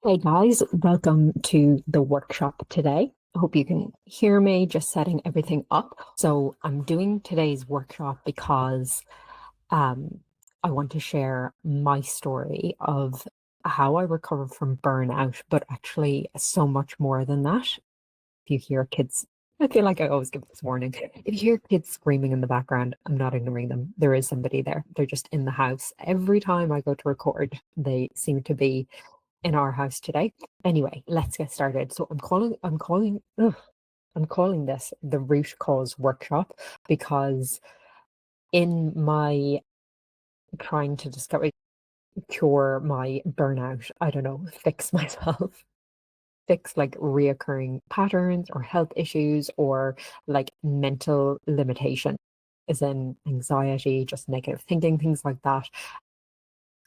Hey guys, welcome to the workshop today. I hope you can hear me, just setting everything up. So I'm doing today's workshop because um, I want to share my story of how I recovered from burnout, but actually so much more than that. If you hear kids, I feel like I always give this warning. If you hear kids screaming in the background, I'm not ignoring them. There is somebody there. They're just in the house. Every time I go to record, they seem to be in our house today. Anyway, let's get started. So I'm calling this the root cause workshop because in my trying to discover, cure my burnout, I don't know, fix myself, fix like reoccurring patterns or health issues or like mental limitation, as in anxiety, just negative thinking, things like that.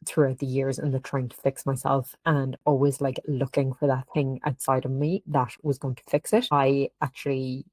Throughout the years and the trying to fix myself and always like looking for that thing outside of me that was going to fix it. I actually,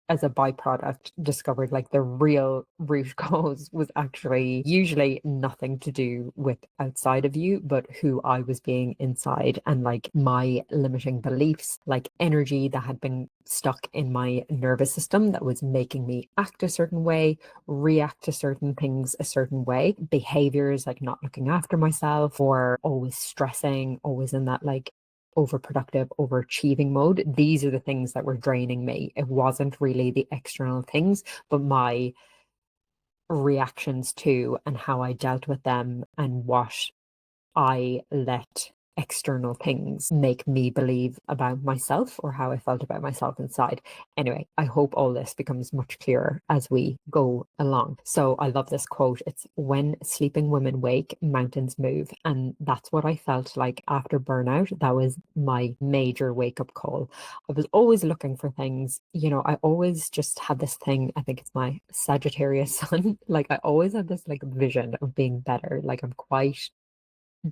as a byproduct, discovered like the real root cause was actually usually nothing to do with outside of you, but who I was being inside and like my limiting beliefs, like energy that had been stuck in my nervous system that was making me act a certain way, react to certain things a certain way, behaviors like not looking after myself or always stressing, always in that like overproductive, overachieving mode. These are the things that were draining me. It wasn't really the external things, but my reactions to and how I dealt with them and what I let external things make me believe about myself or how I felt about myself inside. Anyway, I hope all this becomes much clearer as we go along. So I love this quote. It's when sleeping women wake, mountains move. And that's what I felt like after burnout. That was my major wake up call. I was always looking for things, I always just had this thing. I think it's my Sagittarius sun. Like I always had this like vision of being better. Like I'm quite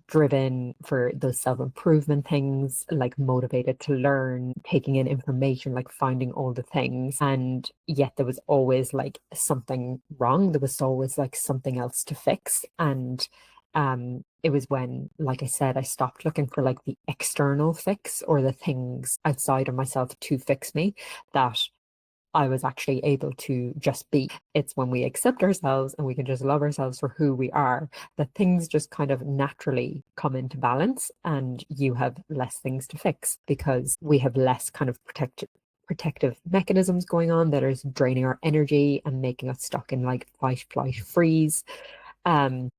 driven for those self-improvement things, like motivated to learn, taking in information, like finding all the things. And yet there was always like something wrong. There was always like something else to fix. And it was when, like I said, I stopped looking for like the external fix or the things outside of myself to fix me, that I was actually able to just be. It's when we accept ourselves and we can just love ourselves for who we are that things just kind of naturally come into balance and you have less things to fix because we have less kind of protective mechanisms going on that is draining our energy and making us stuck in like fight, flight, freeze. Um,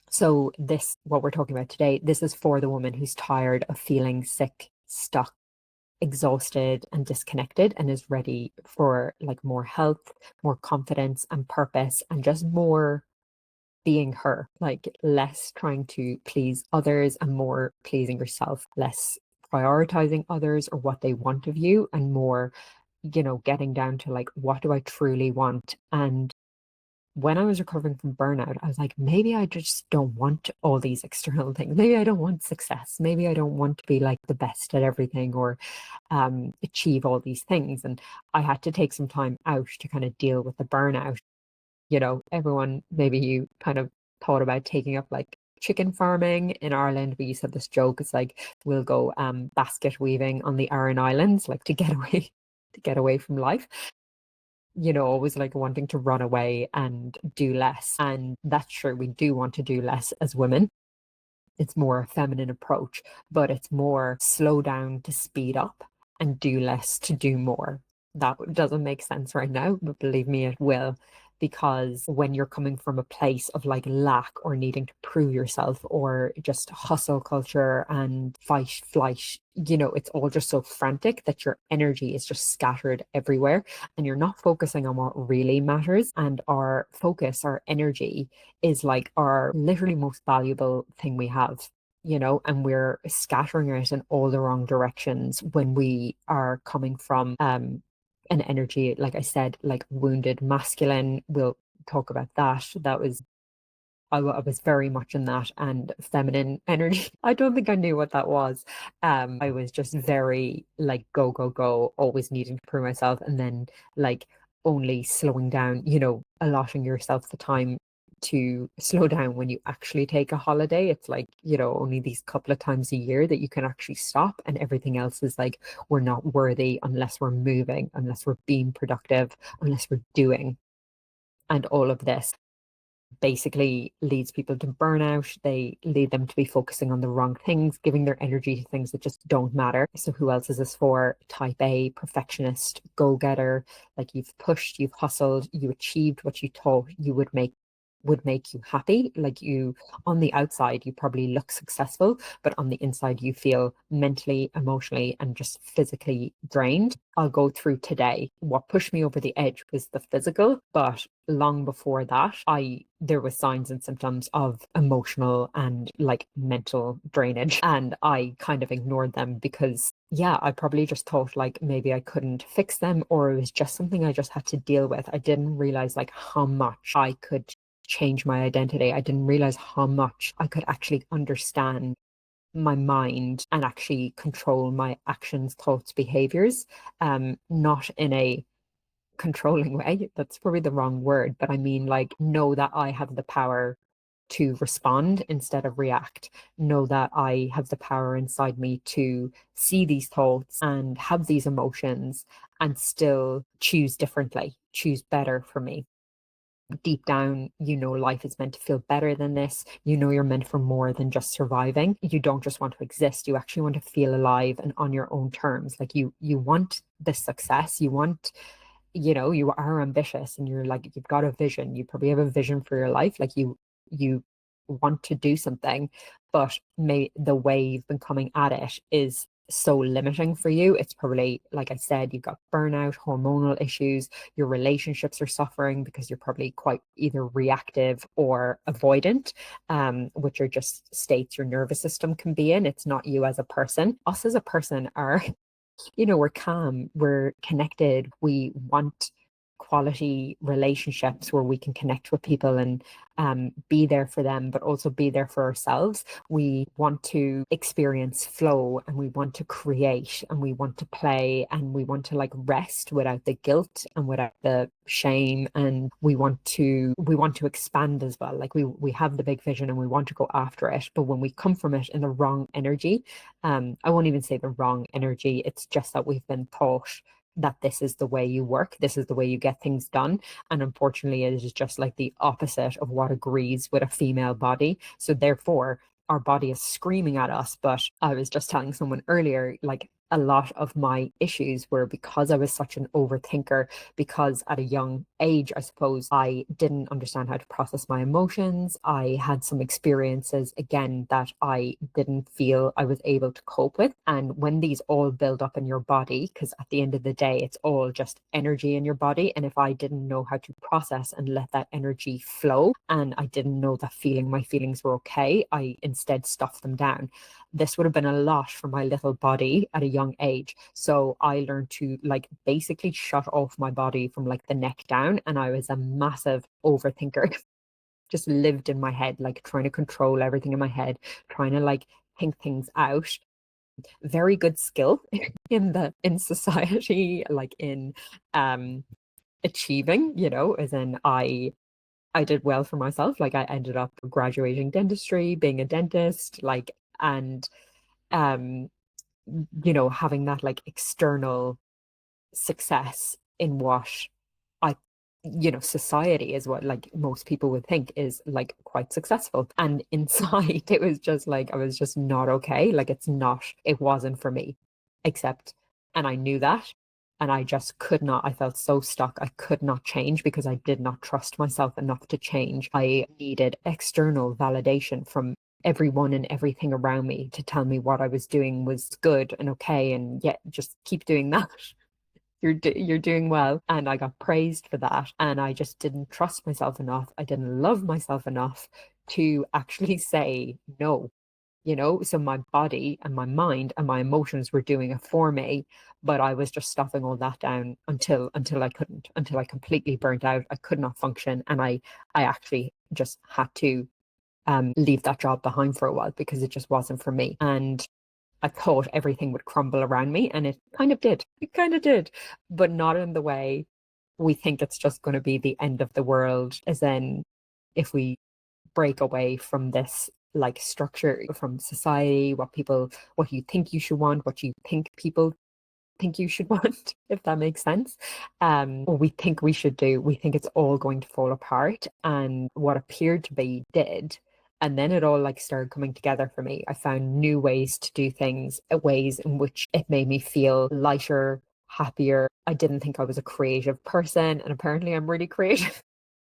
so this, what we're talking about today, this is for the woman who's tired of feeling sick, stuck, exhausted and disconnected and is ready for like more health, more confidence and purpose and just more being her, like less trying to please others and more pleasing yourself, less prioritizing others or what they want of you and more, getting down to like, what do I truly want? And when I was recovering from burnout, I was like, maybe I just don't want all these external things. Maybe I don't want success. Maybe I don't want to be like the best at everything or achieve all these things. And I had to take some time out to kind of deal with the burnout. Everyone, maybe you kind of thought about taking up like chicken farming in Ireland. We used to have this joke. It's like we'll go basket weaving on the Aran Islands, like to get away to get away from life. Always like wanting to run away and do less. And that's true. We do want to do less as women. It's more a feminine approach, but it's more slow down to speed up and do less to do more. That doesn't make sense right now, but believe me, it will. Because when you're coming from a place of like lack or needing to prove yourself or just hustle culture and fight, flight, it's all just so frantic that your energy is just scattered everywhere and you're not focusing on what really matters. And our focus, our energy is like our literally most valuable thing we have, and we're scattering it in all the wrong directions when we are coming from an energy, like I said, like wounded masculine. We'll talk about that. That was I was very much in that and feminine energy. I don't think I knew what that was. I was just very like go, go, go, always needing to prove myself and then like only slowing down, allotting yourself the time to slow down when you actually take a holiday. It's like, only these couple of times a year that you can actually stop, and everything else is like, we're not worthy unless we're moving, unless we're being productive, unless we're doing. And all of this basically leads people to burnout. They lead them to be focusing on the wrong things, giving their energy to things that just don't matter. So who else is this for? Type A, perfectionist, go-getter. Like, you've pushed, you've hustled, you achieved what you thought you would make you happy. Like, you, on the outside, you probably look successful, but on the inside, you feel mentally, emotionally, and just physically drained. I'll go through today. What pushed me over the edge was the physical, but long before that, there was signs and symptoms of emotional and like mental drainage, and I kind of ignored them because, yeah, I probably just thought like maybe I couldn't fix them, or it was just something I just had to deal with. I didn't realize like how much I could change my identity. I didn't realize how much I could actually understand my mind and actually control my actions, thoughts, behaviors. Not in a controlling way. That's probably the wrong word, but I mean, like, know that I have the power to respond instead of react. Know that I have the power inside me to see these thoughts and have these emotions and still choose differently, choose better for me. Deep down, life is meant to feel better than this. You're meant for more than just surviving. You don't just want to exist. You actually want to feel alive and on your own terms. Like, you want the success. You are ambitious, and you're like, you've got a vision. You probably have a vision for your life. Like, you want to do something, but the way you've been coming at it is so limiting for you. It's probably, like I said, you've got burnout, hormonal issues, your relationships are suffering because you're probably quite either reactive or avoidant, which are just states your nervous system can be in. It's not you as a person. Us as a person are, we're calm, we're connected, we want quality relationships where we can connect with people and be there for them, but also be there for ourselves. We want to experience flow, and we want to create, and we want to play, and we want to like rest without the guilt and without the shame, and we want to expand as well. Like, we have the big vision and we want to go after it, but when we come from it in the wrong energy, I won't even say the wrong energy, it's just that we've been taught that this is the way you work, this is the way you get things done. And unfortunately, it is just like the opposite of what agrees with a female body. So therefore, our body is screaming at us. But I was just telling someone earlier, like, a lot of my issues were because I was such an overthinker, because at a young age, I suppose, I didn't understand how to process my emotions. I had some experiences, again, that I didn't feel I was able to cope with. And when these all build up in your body, because at the end of the day, it's all just energy in your body. And if I didn't know how to process and let that energy flow, and I didn't know that my feelings were okay, I instead stuffed them down. This would have been a lot for my little body at a young age. So I learned to like basically shut off my body from like the neck down. And I was a massive overthinker. Just lived in my head, like trying to control everything in my head, trying to like think things out. Very good skill in society, like in achieving, as in I did well for myself. Like, I ended up graduating dentistry, being a dentist, like, and um having that like external success in what I society is what like most people would think is like quite successful, and inside it was just like I was just not okay. Like, it wasn't for me, except, and I knew that, and I just could not. I felt so stuck. I could not change because I did not trust myself enough to change. I needed external validation from everyone and everything around me to tell me what I was doing was good and okay, and yet just keep doing that. You're doing well. And I got praised for that, and I just didn't trust myself enough. I didn't love myself enough to actually say no. So my body and my mind and my emotions were doing it for me, but I was just stuffing all that down until I couldn't, until I completely burnt out. I could not function, and I actually just had to leave that job behind for a while because it just wasn't for me. And I thought everything would crumble around me, and it kind of did. It kind of did, but not in the way we think it's just going to be the end of the world, as in if we break away from this like structure from society, what you think you should want, what you think people think you should want, if that makes sense. What we think we should do, we think it's all going to fall apart. And what appeared to be did. And then it all like started coming together for me. I found new ways to do things, ways in which it made me feel lighter, happier. I didn't think I was a creative person, and apparently I'm really creative.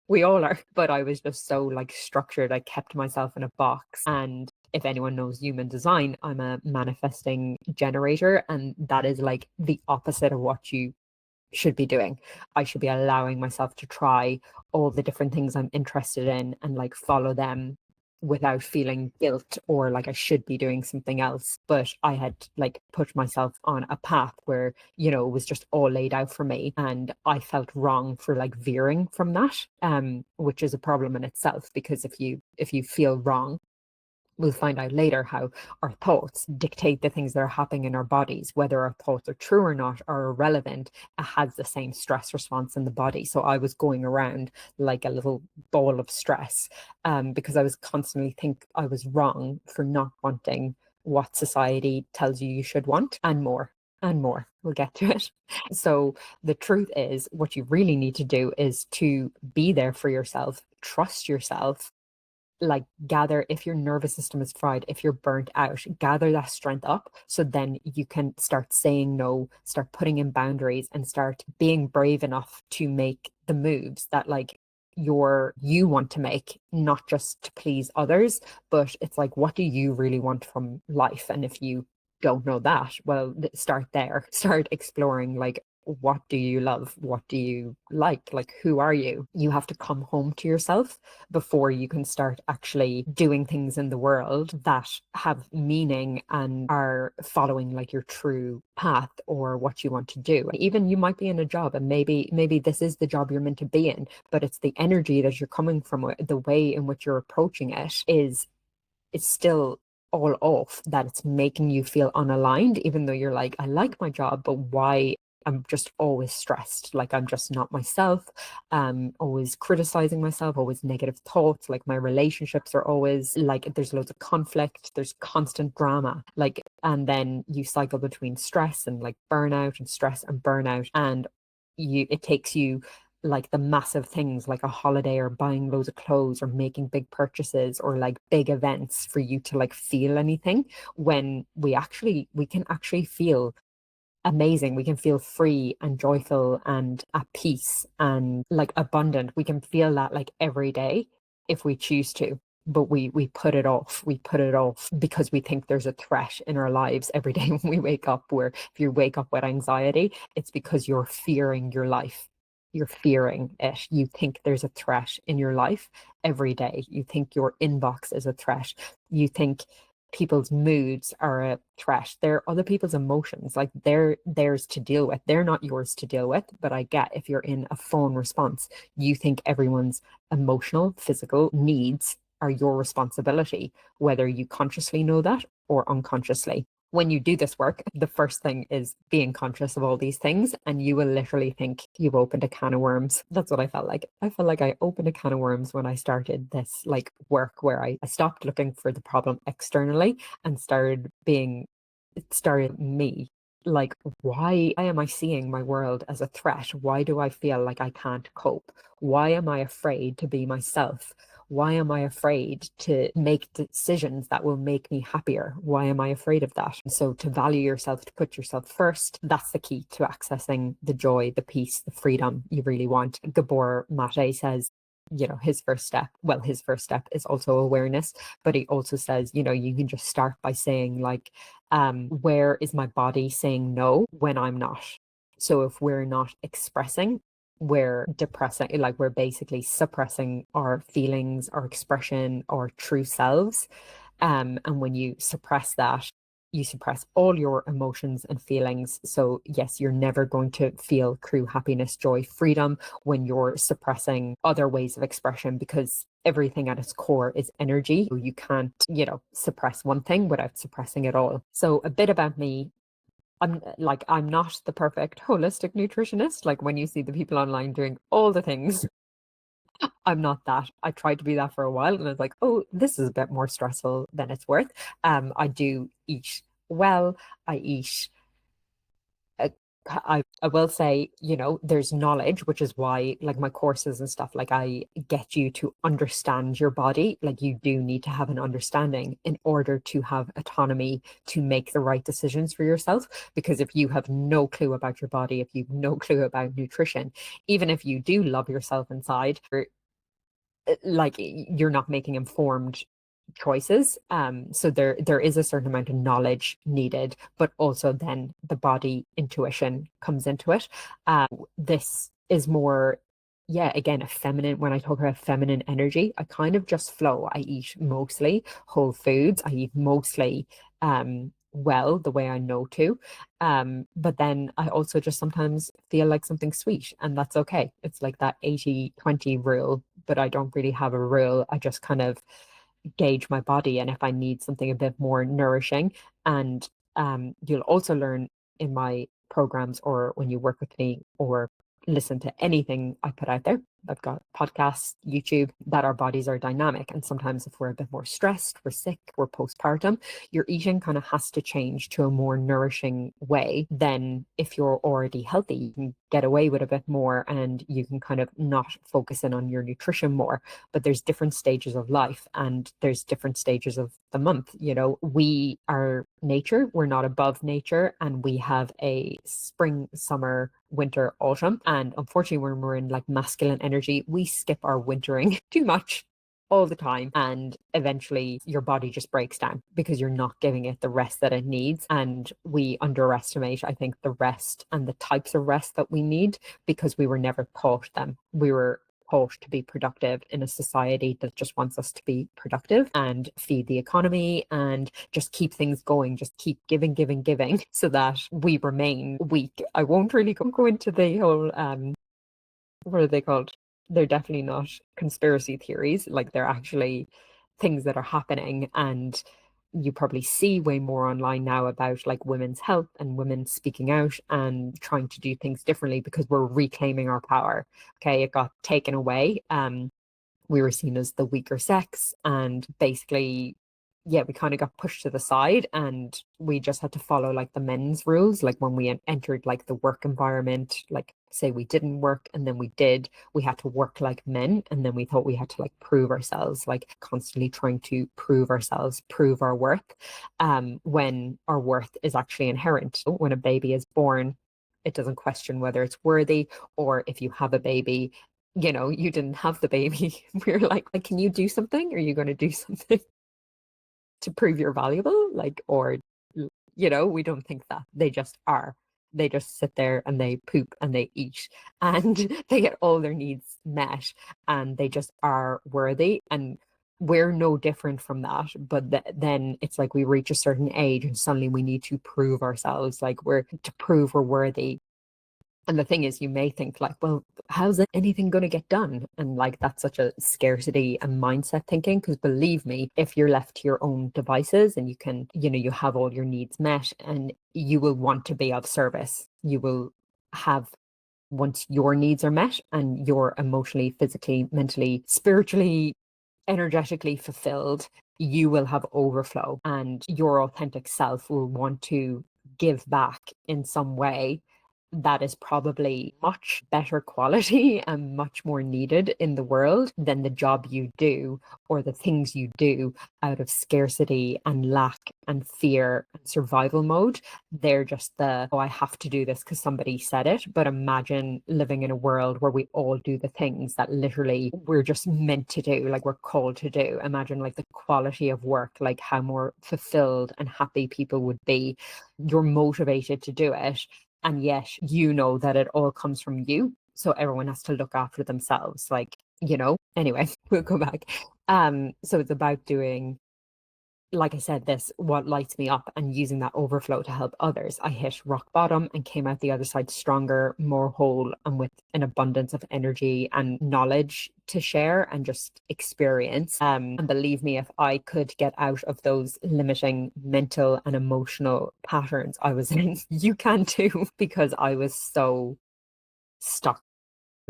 We all are. But I was just so like structured. I kept myself in a box. And if anyone knows human design, I'm a manifesting generator. And that is like the opposite of what you should be doing. I should be allowing myself to try all the different things I'm interested in and like follow them without feeling guilt or like I should be doing something else. But I had like put myself on a path where, it was just all laid out for me. And I felt wrong for like veering from that, which is a problem in itself, because if you feel wrong, we'll find out later how our thoughts dictate the things that are happening in our bodies. Whether our thoughts are true or not are irrelevant. It has the same stress response in the body. So I was going around like a little ball of stress, because I was constantly think I was wrong for not wanting what society tells you should want, and more. And more. We'll get to it. So the truth is, what you really need to do is to be there for yourself, trust yourself, like gather, if your nervous system is fried, if you're burnt out, gather that strength up, so then you can start saying no, start putting in boundaries, and start being brave enough to make the moves that like you want to make, not just to please others, but it's like, what do you really want from life? And if you don't know that, well, start there. Start exploring, like, what do you love? What do you like who are you? You have to come home to yourself before you can start actually doing things in the world that have meaning and are following like your true path or what you want to do. Even you might be in a job, and maybe this is the job you're meant to be in, but it's the energy that you're coming from, the way in which you're approaching it is it's still all off, that it's making you feel unaligned, even though you're like, I like my job, but why? I'm just always stressed, like I'm just not myself, always criticizing myself, always negative thoughts, like my relationships are always like there's loads of conflict, there's constant drama, like, and then you cycle between stress and like burnout and stress and burnout, and it takes you like the massive things like a holiday or buying loads of clothes or making big purchases or like big events for you to like feel anything, when we can actually feel amazing. We can feel free and joyful and at peace and like abundant. We can feel that like every day if we choose to. But we put it off. We put it off because we think there's a threat in our lives every day when we wake up. Where if you wake up with anxiety, it's because you're fearing your life. You're fearing it. You think there's a threat in your life every day. You think your inbox is a threat. You think people's moods are a threat. They're other people's emotions. Like they're theirs to deal with. They're not yours to deal with. But I get, if you're in a phone response, you think everyone's emotional, physical needs are your responsibility, whether you consciously know that or unconsciously. When you do this work, the first thing is being conscious of all these things, and you will literally think you've opened a can of worms. That's what I felt like. I felt like I opened a can of worms when I started this like work, where I stopped looking for the problem externally and it started me. Like, why am I seeing my world as a threat? Why do I feel like I can't cope? Why am I afraid to be myself? Why am I afraid to make decisions that will make me happier? Why am I afraid of that? So to value yourself, to put yourself first, that's the key to accessing the joy, the peace, the freedom you really want. Gabor Mate says, his first step is also awareness, but he also says, you can just start by saying like, where is my body saying no when I'm not? So if we're not expressing, we're depressing, like we're basically suppressing our feelings, our expression, our true selves. And when you suppress that, you suppress all your emotions and feelings. So yes, you're never going to feel true happiness, joy, freedom when you're suppressing other ways of expression, because everything at its core is energy. You can't, suppress one thing without suppressing it all. So a bit about me. I'm not the perfect holistic nutritionist. Like when you see the people online doing all the things I'm not that. I tried to be that for a while and I was like, oh, this is a bit more stressful than it's worth. I do eat well. I eat uh, I will say, there's knowledge, which is why like my courses and stuff, like I get you to understand your body. Like you do need to have an understanding in order to have autonomy to make the right decisions for yourself. Because if you have no clue about your body, if you've no clue about nutrition, even if you do love yourself inside, like you're not making informed choices. So there is a certain amount of knowledge needed, but also then the body intuition comes into it. This is more, yeah, again, a feminine. When I talk about feminine energy, I kind of just flow. I eat mostly whole foods. I eat mostly well, the way I know to. But then I also just sometimes feel like something sweet, and that's okay. It's like that 80-20 rule, but I don't really have a rule. I just kind of gauge my body and if I need something a bit more nourishing. And you'll also learn in my programs or when you work with me or listen to anything I put out there. I've got podcasts, YouTube, that our bodies are dynamic. And sometimes if we're a bit more stressed, we're sick, we're postpartum, your eating kind of has to change to a more nourishing way than if you're already healthy. You can get away with a bit more and you can kind of not focus in on your nutrition more. But there's different stages of life and there's different stages of the month. We are nature, we're not above nature, and we have a spring, summer, winter, autumn. And unfortunately, when we're in like masculine energy, we skip our wintering too much all the time. And eventually your body just breaks down because you're not giving it the rest that it needs. And we underestimate, I think, the rest and the types of rest that we need because we were never taught them. We were taught to be productive in a society that just wants us to be productive and feed the economy and just keep things going, just keep giving, giving, giving so that we remain weak. I won't really go into the whole what are they called? They're definitely not conspiracy theories. Like they're actually things that are happening. And you probably see way more online now about like women's health and women speaking out and trying to do things differently because we're reclaiming our power. Okay, it got taken away. We were seen as the weaker sex and basically, yeah, we kind of got pushed to the side and we just had to follow like the men's rules. Like when we entered like the work environment, like say we didn't work and then we did, we had to work like men. And then we thought we had to like prove ourselves, like constantly trying to prove ourselves, prove our worth, when our worth is actually inherent. When a baby is born, it doesn't question whether it's worthy, or if you have a baby, you didn't have the baby. We're like, can you do something? Are you going to do something to prove you're valuable? Like, or, we don't think that. They just are. They just sit there and they poop and they eat and they get all their needs met and they just are worthy. And we're no different from that. But then it's like we reach a certain age and suddenly we need to prove ourselves. Like we're to prove we're worthy. And the thing is, you may think like, well, how's anything going to get done? And like, that's such a scarcity and mindset thinking. Because believe me, if you're left to your own devices and you can, you have all your needs met and you will want to be of service, you will have, once your needs are met and you're emotionally, physically, mentally, spiritually, energetically fulfilled, you will have overflow and your authentic self will want to give back in some way that is probably much better quality and much more needed in the world than the job you do or the things you do out of scarcity and lack and fear and survival mode. They're just oh, I have to do this because somebody said it. But imagine living in a world where we all do the things that literally we're just meant to do, like we're called to do. Imagine like the quality of work, like how more fulfilled and happy people would be. You're motivated to do it. And yet, that it all comes from you. So everyone has to look after themselves. Like, anyway, we'll go back. So it's about doing, like I said, what lights me up and using that overflow to help others. I hit rock bottom and came out the other side stronger, more whole, and with an abundance of energy and knowledge to share and just experience. And believe me, if I could get out of those limiting mental and emotional patterns I was in, you can too, because I was so stuck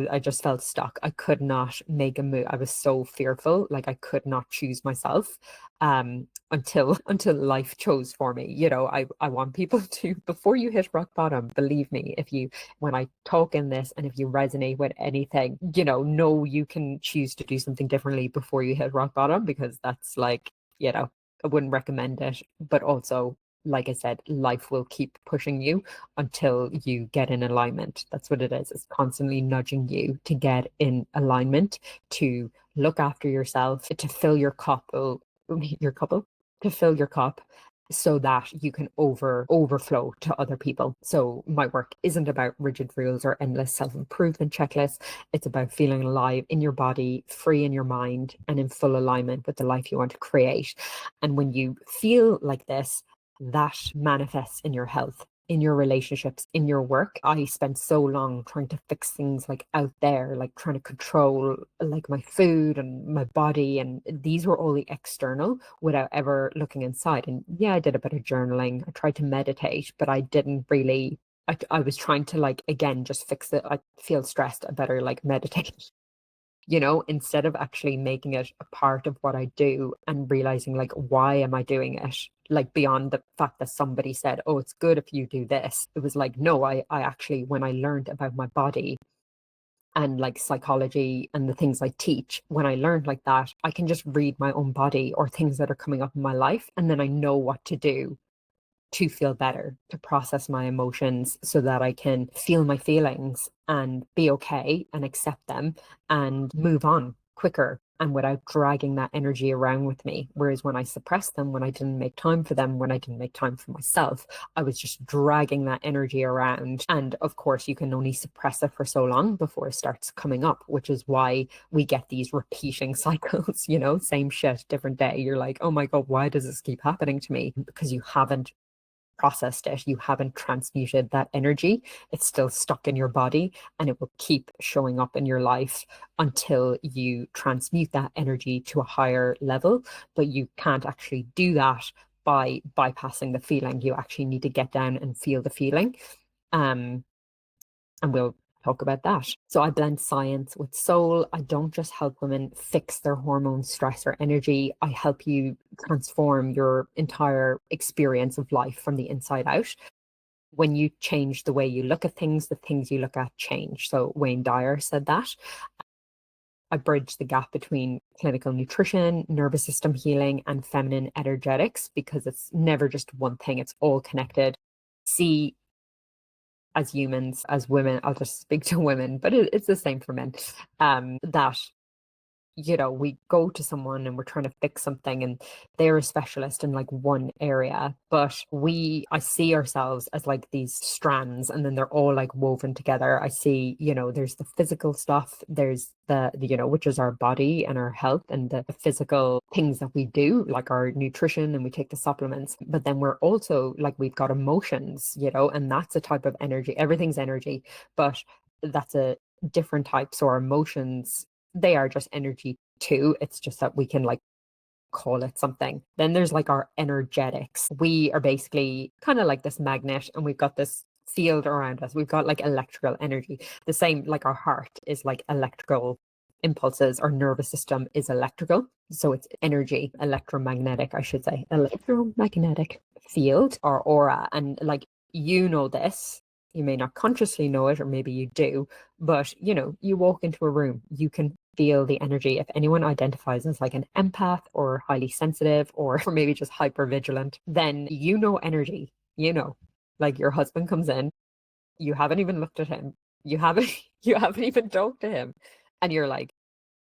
I just felt stuck. I could not make a move. I was so fearful, like I could not choose myself until life chose for me. I want people to, before you hit rock bottom, believe me, if you when I talk in this and if you resonate with anything, know you can choose to do something differently before you hit rock bottom, because that's like, I wouldn't recommend it. But also, like I said, life will keep pushing you until you get in alignment. That's what it is. It's constantly nudging you to get in alignment, to look after yourself, to fill to fill your cup so that you can overflow to other people. So my work isn't about rigid rules or endless self-improvement checklists. It's about feeling alive in your body, free in your mind, and in full alignment with the life you want to create. And when you feel like this, that manifests in your health, in your relationships, in your work. I spent so long trying to fix things like out there, like trying to control like my food and my body. And these were all the external without ever looking inside. And yeah, I did a bit of journaling. I tried to meditate, but I didn't really. I was trying to like, again, just fix it. I feel stressed. I better like meditate, instead of actually making it a part of what I do and realizing like, why am I doing it? Like beyond the fact that somebody said, oh, it's good if you do this. It was like, no, I actually, when I learned about my body and like psychology and the things I teach, when I learned like that, I can just read my own body or things that are coming up in my life. And then I know what to do to feel better, to process my emotions so that I can feel my feelings and be okay and accept them and move on quicker and without dragging that energy around with me. Whereas when I suppressed them, when I didn't make time for them, when I didn't make time for myself, I was just dragging that energy around. And of course, you can only suppress it for so long before it starts coming up, which is why we get these repeating cycles, same shit, different day. You're like, oh my God, why does this keep happening to me? Because you haven't processed it, you haven't transmuted that energy. It's still stuck in your body and it will keep showing up in your life until you transmute that energy to a higher level. But you can't actually do that by bypassing the feeling. You actually need to get down and feel the feeling. And we'll talk about that. So I blend science with soul. I don't just help women fix their hormones, stress, or energy. I help you transform your entire experience of life from the inside out. When you change the way you look at things, the things you look at change. So Wayne Dyer said that. I bridge the gap between clinical nutrition, nervous system healing, and feminine energetics, because it's never just one thing, it's all connected. See, as humans, as women, I'll just speak to women, but it's the same for men, that we go to someone and we're trying to fix something and they're a specialist in like one area, but I see ourselves as like these strands and then they're all like woven together. I see, there's the physical stuff, there's the which is our body and our health and the physical things that we do, like our nutrition and we take the supplements. But then we're also like, we've got emotions, and that's a type of energy. Everything's energy, but that's a different type. So our emotions, they are just energy too. It's just that we can like call it something. Then there's like our energetics. We are basically kind of like this magnet and we've got this field around us. We've got like electrical energy. The same, like our heart is like electrical impulses. Our nervous system is electrical. So it's energy, electromagnetic, I should say, electromagnetic field or aura. And like, this, you may not consciously know it, or maybe you do, but you walk into a room, you can feel the energy. If anyone identifies as like an empath or highly sensitive or maybe just hyper vigilant, then energy, like your husband comes in, you haven't even looked at him, you haven't you haven't even talked to him, and you're like,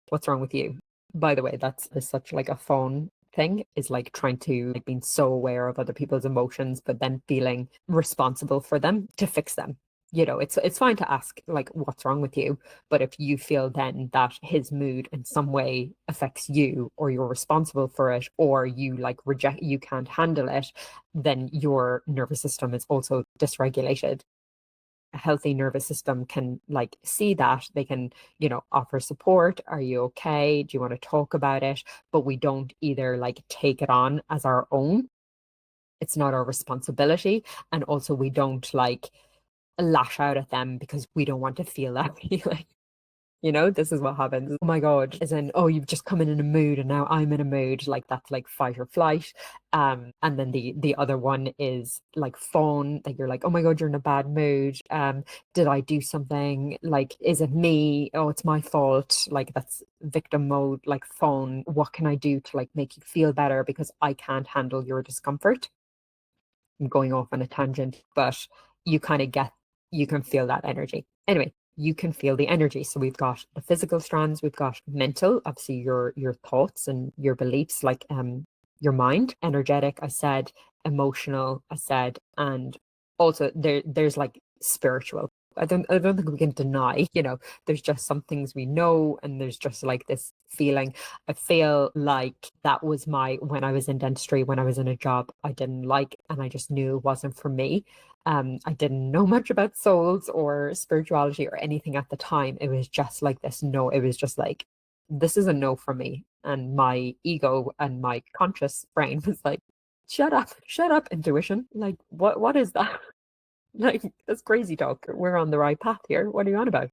what's wrong with you? By the way, that's such like a phone thing, is like trying to like being so aware of other people's emotions, but then feeling responsible for them to fix them. It's fine to ask like, what's wrong with you? But if you feel then that his mood in some way affects you, or you're responsible for it, or you like reject, you can't handle it, then your nervous system is also dysregulated. A healthy nervous system can like see that. They can, offer support. Are you okay? Do you want to talk about it? But we don't either like take it on as our own. It's not our responsibility. And also we don't like lash out at them because we don't want to feel that feeling. This is what happens. Oh my God. As in, oh, you've just come in a mood and now I'm in a mood. Like that's like fight or flight. And then the other one is like fawn, that you're like, oh my God, you're in a bad mood. Did I do something? Like, is it me? Oh, it's my fault. Like that's victim mode, like fawn. What can I do to like make you feel better? Because I can't handle your discomfort. I'm going off on a tangent, but you kind of get, you can feel that energy. Anyway, you can feel the energy. So we've got the physical strands, we've got mental, obviously your thoughts and your beliefs, like your mind, energetic, I said, emotional, I said, and also there's like spiritual. I don't think we can deny, there's just some things we know, and there's just like this feeling. I feel like that was when I was in dentistry, when I was in a job I didn't like, and I just knew it wasn't for me. I didn't know much about souls or spirituality or anything at the time. It was just like this no, it was just like, this is a no for me. And my ego and my conscious brain was like, shut up, intuition. Like, what is that? Like, that's crazy talk. We're on the right path here. What are you on about?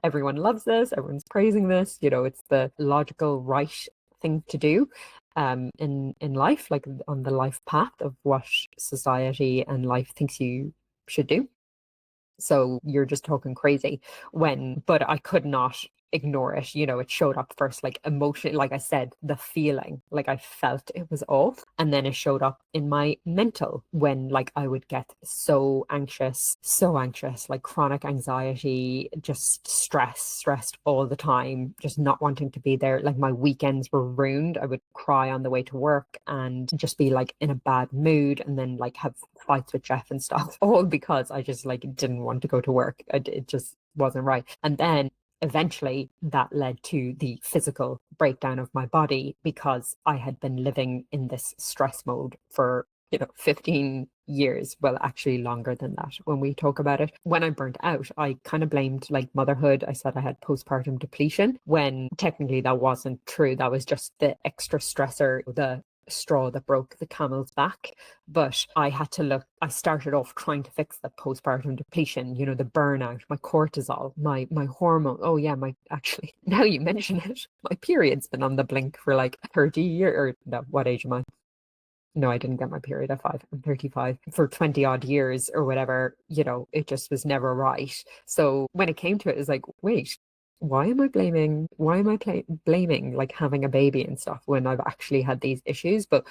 Everyone loves this. Everyone's praising this. It's the logical, right thing to do in life, like on the life path of what society and life thinks you should do. So you're just talking crazy but I could not ignore it. It showed up first, like emotion, like I said, the feeling, like I felt it was off. And then it showed up in my mental when like I would get so anxious, like chronic anxiety, just stressed all the time, just not wanting to be there. Like my weekends were ruined. I would cry on the way to work and just be like in a bad mood, and then like have fights with Jeff and stuff, all because I just like didn't want to go to work. It just wasn't right. And then eventually that led to the physical breakdown of my body, because I had been living in this stress mode for 15 years. Well, actually longer than that when we talk about it. When I burnt out, I kind of blamed like motherhood. I said I had postpartum depletion, when technically that wasn't true. That was just the extra stressor, the straw that broke the camel's back. But I started off trying to fix the postpartum depletion, the burnout, my cortisol, my hormone. Oh yeah, actually, now you mention it, my period's been on the blink for like 30 years. Or no, what age am I? No, I didn't get my period at 5. I'm 35. For 20 odd years or whatever, it just was never right. So when it came to it, it's like, wait, why am I blaming like having a baby and stuff when I've actually had these issues? But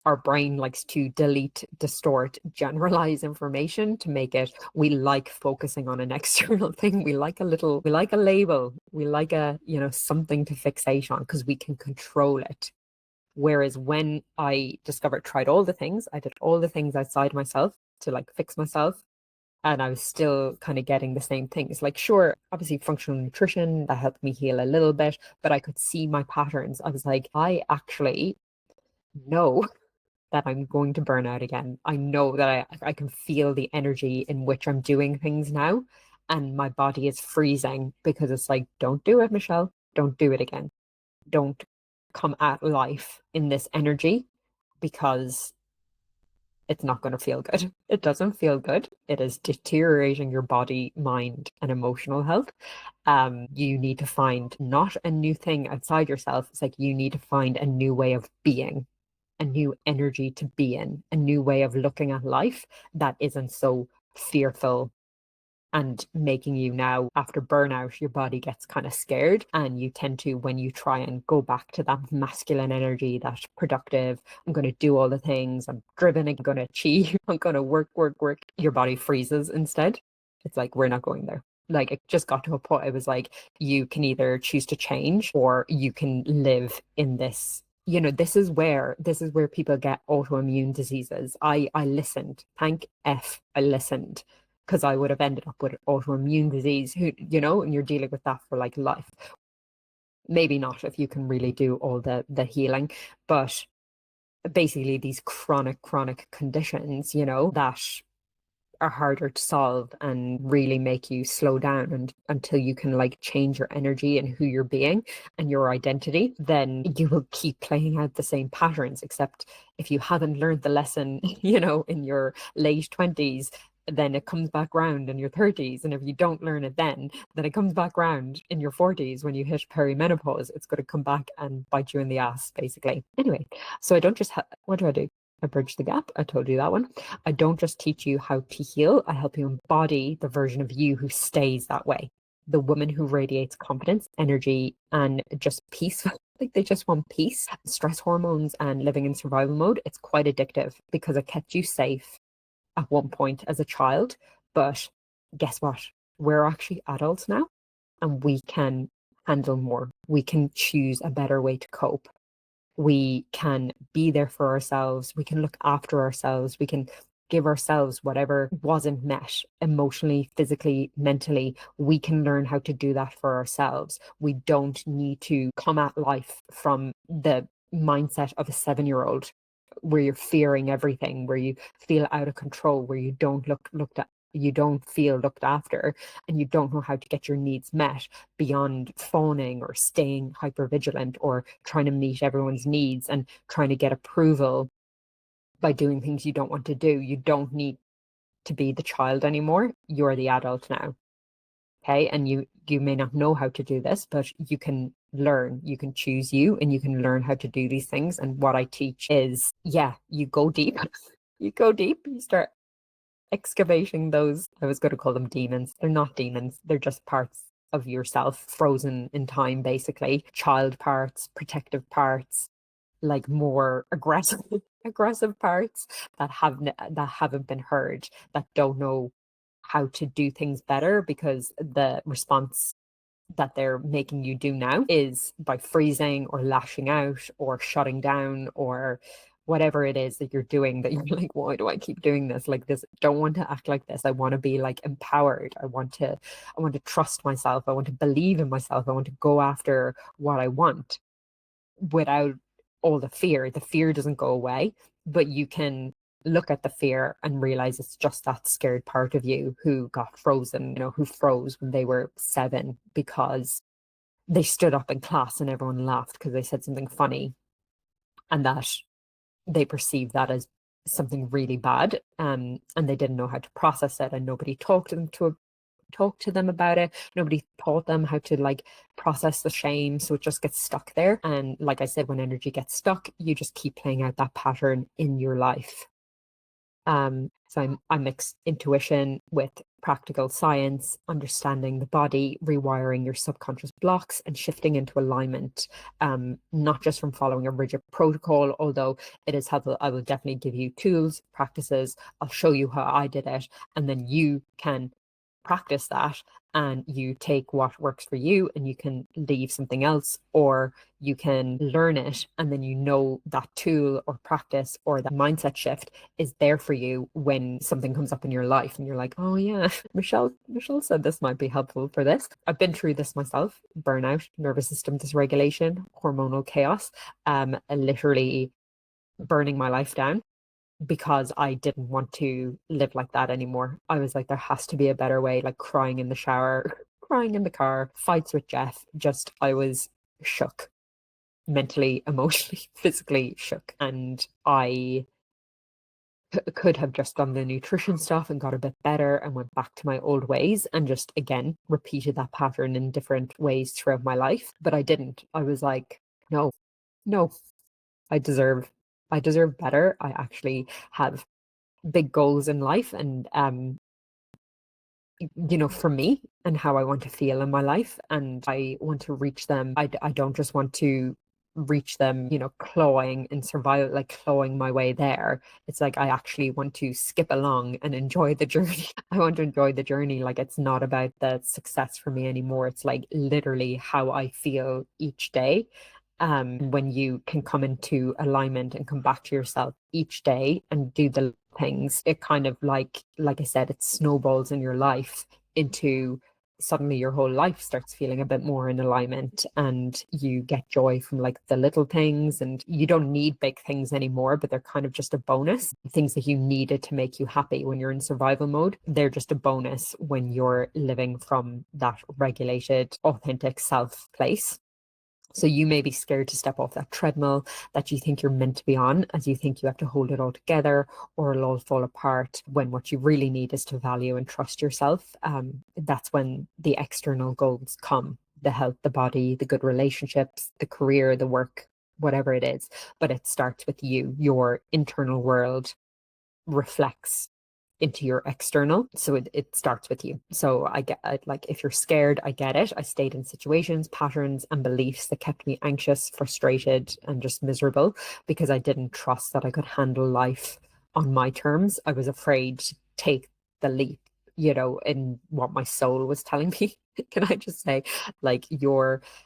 our brain likes to delete, distort, generalize information to make it, we like focusing on an external thing. We like a label. We like something to fixate on because we can control it. Whereas when I tried all the things, I did all the things outside myself to like fix myself, and I was still kind of getting the same things. Like, sure, obviously functional nutrition, that helped me heal a little bit, but I could see my patterns. I was like, I actually know that I'm going to burn out again. I know that I can feel the energy in which I'm doing things now, and my body is freezing because it's like, don't do it, Michelle. Don't do it again. Don't come at life in this energy, because it's not going to feel good. It doesn't feel good. It is deteriorating your body, mind, and emotional health. You need to find not a new thing outside yourself. It's like you need to find a new way of being, a new energy to be in, a new way of looking at life that isn't so fearful and making you, now after burnout, your body gets kind of scared, and you tend to, when you try and go back to that masculine energy, that productive, I'm going to do all the things, I'm driven, I'm going to achieve, I'm going to work, your body freezes instead. It's like, we're not going there. Like, it just got to a point, it was like, you can either choose to change or you can live in this. This is where people get autoimmune diseases. I listened. Thank F I listened, because I would have ended up with autoimmune disease, and you're dealing with that for like life. Maybe not if you can really do all the healing, but basically these chronic conditions, that are harder to solve and really make you slow down, and until you can like change your energy and who you're being and your identity, then you will keep playing out the same patterns. Except if you haven't learned the lesson, in your late 20s, then it comes back round in your 30s. And if you don't learn it then it comes back round in your 40s when you hit perimenopause. It's going to come back and bite you in the ass, basically. Anyway, so I don't just what do I do? I bridge the gap. I told you that one. I don't just teach you how to heal. I help you embody the version of you who stays that way. The woman who radiates confidence, energy, and just peace. Like they just want peace. Stress hormones and living in survival mode, it's quite addictive because it kept you safe at one point as a child. But guess what? We're actually adults now and we can handle more. We can choose a better way to cope. We can be there for ourselves. We can look after ourselves. We can give ourselves whatever wasn't met emotionally, physically, mentally. We can learn how to do that for ourselves. We don't need to come at life from the mindset of a 7-year-old where you're fearing everything, where you feel out of control, where you don't you don't feel looked after, and you don't know how to get your needs met beyond fawning or staying hypervigilant or trying to meet everyone's needs and trying to get approval by doing things you don't want to do. You don't need to be the child anymore. You're the adult now. Okay. And you may not know how to do this, but you can learn. You can choose you and you can learn how to do these things. And what I teach is, yeah, you go deep. You go deep, you start excavating those. I was going to call them demons. They're not demons. They're just parts of yourself frozen in time, basically. Child parts, protective parts, like more aggressive parts that haven't been heard, that don't know how to do things better because the response that they're making you do now is by freezing or lashing out or shutting down or whatever it is that you're doing that you're like, why do I keep doing this? Like this, don't want to act like this. I want to be like empowered. I want to trust myself. I want to believe in myself. I want to go after what I want without all the fear. The fear doesn't go away, but you can look at the fear and realize it's just that scared part of you who got frozen, who froze when they were 7 because they stood up in class and everyone laughed because they said something funny, and that they perceived that as something really bad, and they didn't know how to process it, and nobody talked to them about it. Nobody taught them how to like process the shame, so it just gets stuck there. And like I said, when energy gets stuck, you just keep playing out that pattern in your life. So I mix intuition with practical science, understanding the body, rewiring your subconscious blocks, and shifting into alignment. Not just from following a rigid protocol, although it is helpful. I will definitely give you tools, practices. I'll show you how I did it, and then you can practice that, and you take what works for you and you can leave something else, or you can learn it and then that tool or practice or that mindset shift is there for you when something comes up in your life and you're like, oh yeah, Michelle said this might be helpful for this. I've been through this myself: burnout, nervous system dysregulation, hormonal chaos, literally burning my life down because I didn't want to live like that anymore. I was like, there has to be a better way, like crying in the shower, crying in the car, fights with Jeff. I was shook, mentally, emotionally, physically shook. And I could have just done the nutrition stuff and got a bit better and went back to my old ways and just, again, repeated that pattern in different ways throughout my life. But I didn't. I was like, no, I deserve better. I actually have big goals in life, and for me and how I want to feel in my life, and I want to reach them. I don't just want to reach them, clawing and survive, like clawing my way there. It's like I actually want to skip along and enjoy the journey. I want to enjoy the journey. Like, it's not about the success for me anymore. It's like literally how I feel each day. When you can come into alignment and come back to yourself each day and do the things, it kind of like I said, it snowballs in your life into suddenly your whole life starts feeling a bit more in alignment, and you get joy from like the little things, and you don't need big things anymore, but they're kind of just a bonus. Things that you needed to make you happy when you're in survival mode, they're just a bonus when you're living from that regulated, authentic self place. So you may be scared to step off that treadmill that you think you're meant to be on, as you think you have to hold it all together or it'll all fall apart, when what you really need is to value and trust yourself. That's when the external goals come: the health, the body, the good relationships, the career, the work, whatever it is. But it starts with you. Your internal world reflects into your external. So it starts with you. So like, if you're scared, I get it. I stayed in situations, patterns, and beliefs that kept me anxious, frustrated, and just miserable because I didn't trust that I could handle life on my terms. I was afraid to take the leap, in what my soul was telling me. Can I just say, like,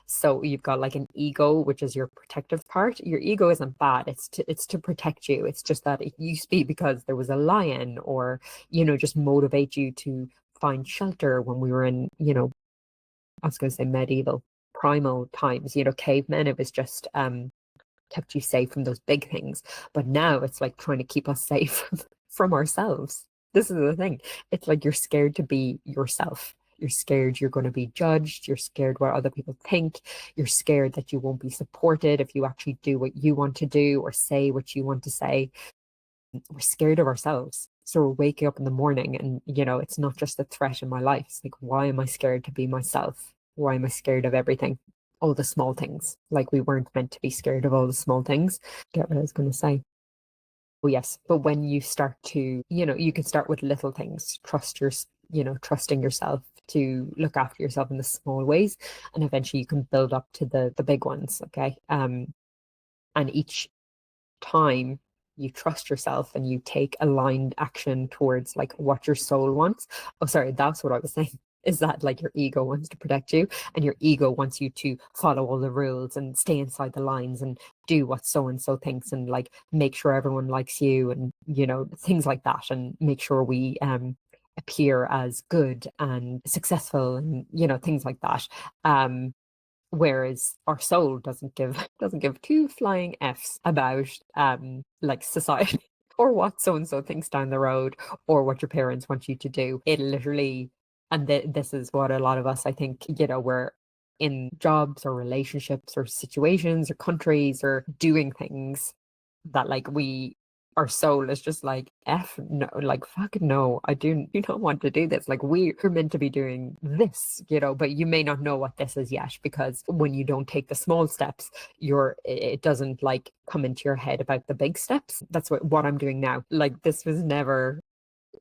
so you've got like an ego, which is your protective part. Your ego isn't bad. It's to protect you. It's just that it used to be because there was a lion, or just motivate you to find shelter when we were in, I was going to say medieval, primal times, cavemen. It was just kept you safe from those big things. But now it's like trying to keep us safe from ourselves. This is the thing. It's like you're scared to be yourself. You're scared you're going to be judged. You're scared what other people think. You're scared that you won't be supported if you actually do what you want to do or say what you want to say. We're scared of ourselves. So we're waking up in the morning and, it's not just a threat in my life. It's like, why am I scared to be myself? Why am I scared of everything? All the small things. Like, we weren't meant to be scared of all the small things. Get what I was going to say. Oh, yes. But when you start to, you can start with little things, trusting yourself to look after yourself in the small ways. And eventually you can build up to the big ones. Okay. And each time you trust yourself and you take aligned action towards like what your soul wants. Oh, sorry, that's what I was saying. Is that like your ego wants to protect you, and your ego wants you to follow all the rules and stay inside the lines and do what so and so thinks, and like make sure everyone likes you, and things like that, and make sure we appear as good and successful, and things like that. Whereas our soul doesn't give two flying F's about like society or what so and so thinks down the road, or what your parents want you to do. It literally, and this is what a lot of us, I think, we're in jobs or relationships or situations or countries or doing things that, like, our soul is just like, F no, like, fuck no, I do not want to do this. Like, we're meant to be doing this, but you may not know what this is yet, because when you don't take the small steps, it doesn't like come into your head about the big steps. That's what I'm doing now. Like, this was never,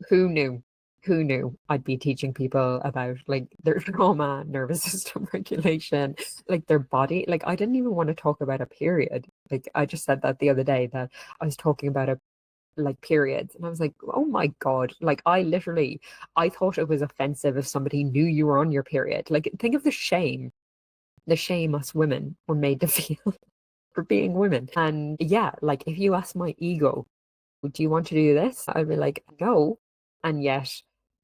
who knew? Who knew I'd be teaching people about like their trauma, nervous system regulation, like their body? Like, I didn't even want to talk about a period. Like, I just said that the other day, that I was talking about like periods, and I was like, oh my God, like, I thought it was offensive if somebody knew you were on your period. Like, think of the shame us women were made to feel for being women. And yeah, like, if you ask my ego, do you want to do this? I'd be like, no. And yet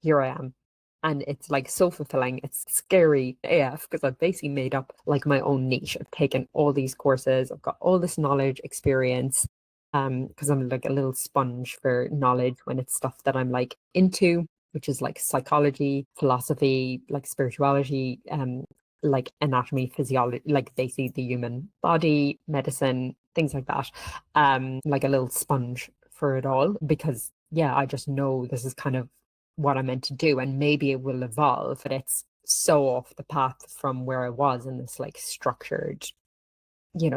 here I am. And it's like so fulfilling. It's scary AF, because I've basically made up like my own niche. I've taken all these courses, I've got all this knowledge, experience, because I'm like a little sponge for knowledge when it's stuff that I'm like into, which is like psychology, philosophy, like spirituality, like anatomy, physiology, like basically the human body, medicine, things like that. Like a little sponge for it all, because yeah, I just know this is kind of what I'm meant to do, and maybe it will evolve, but it's so off the path from where I was in this like structured,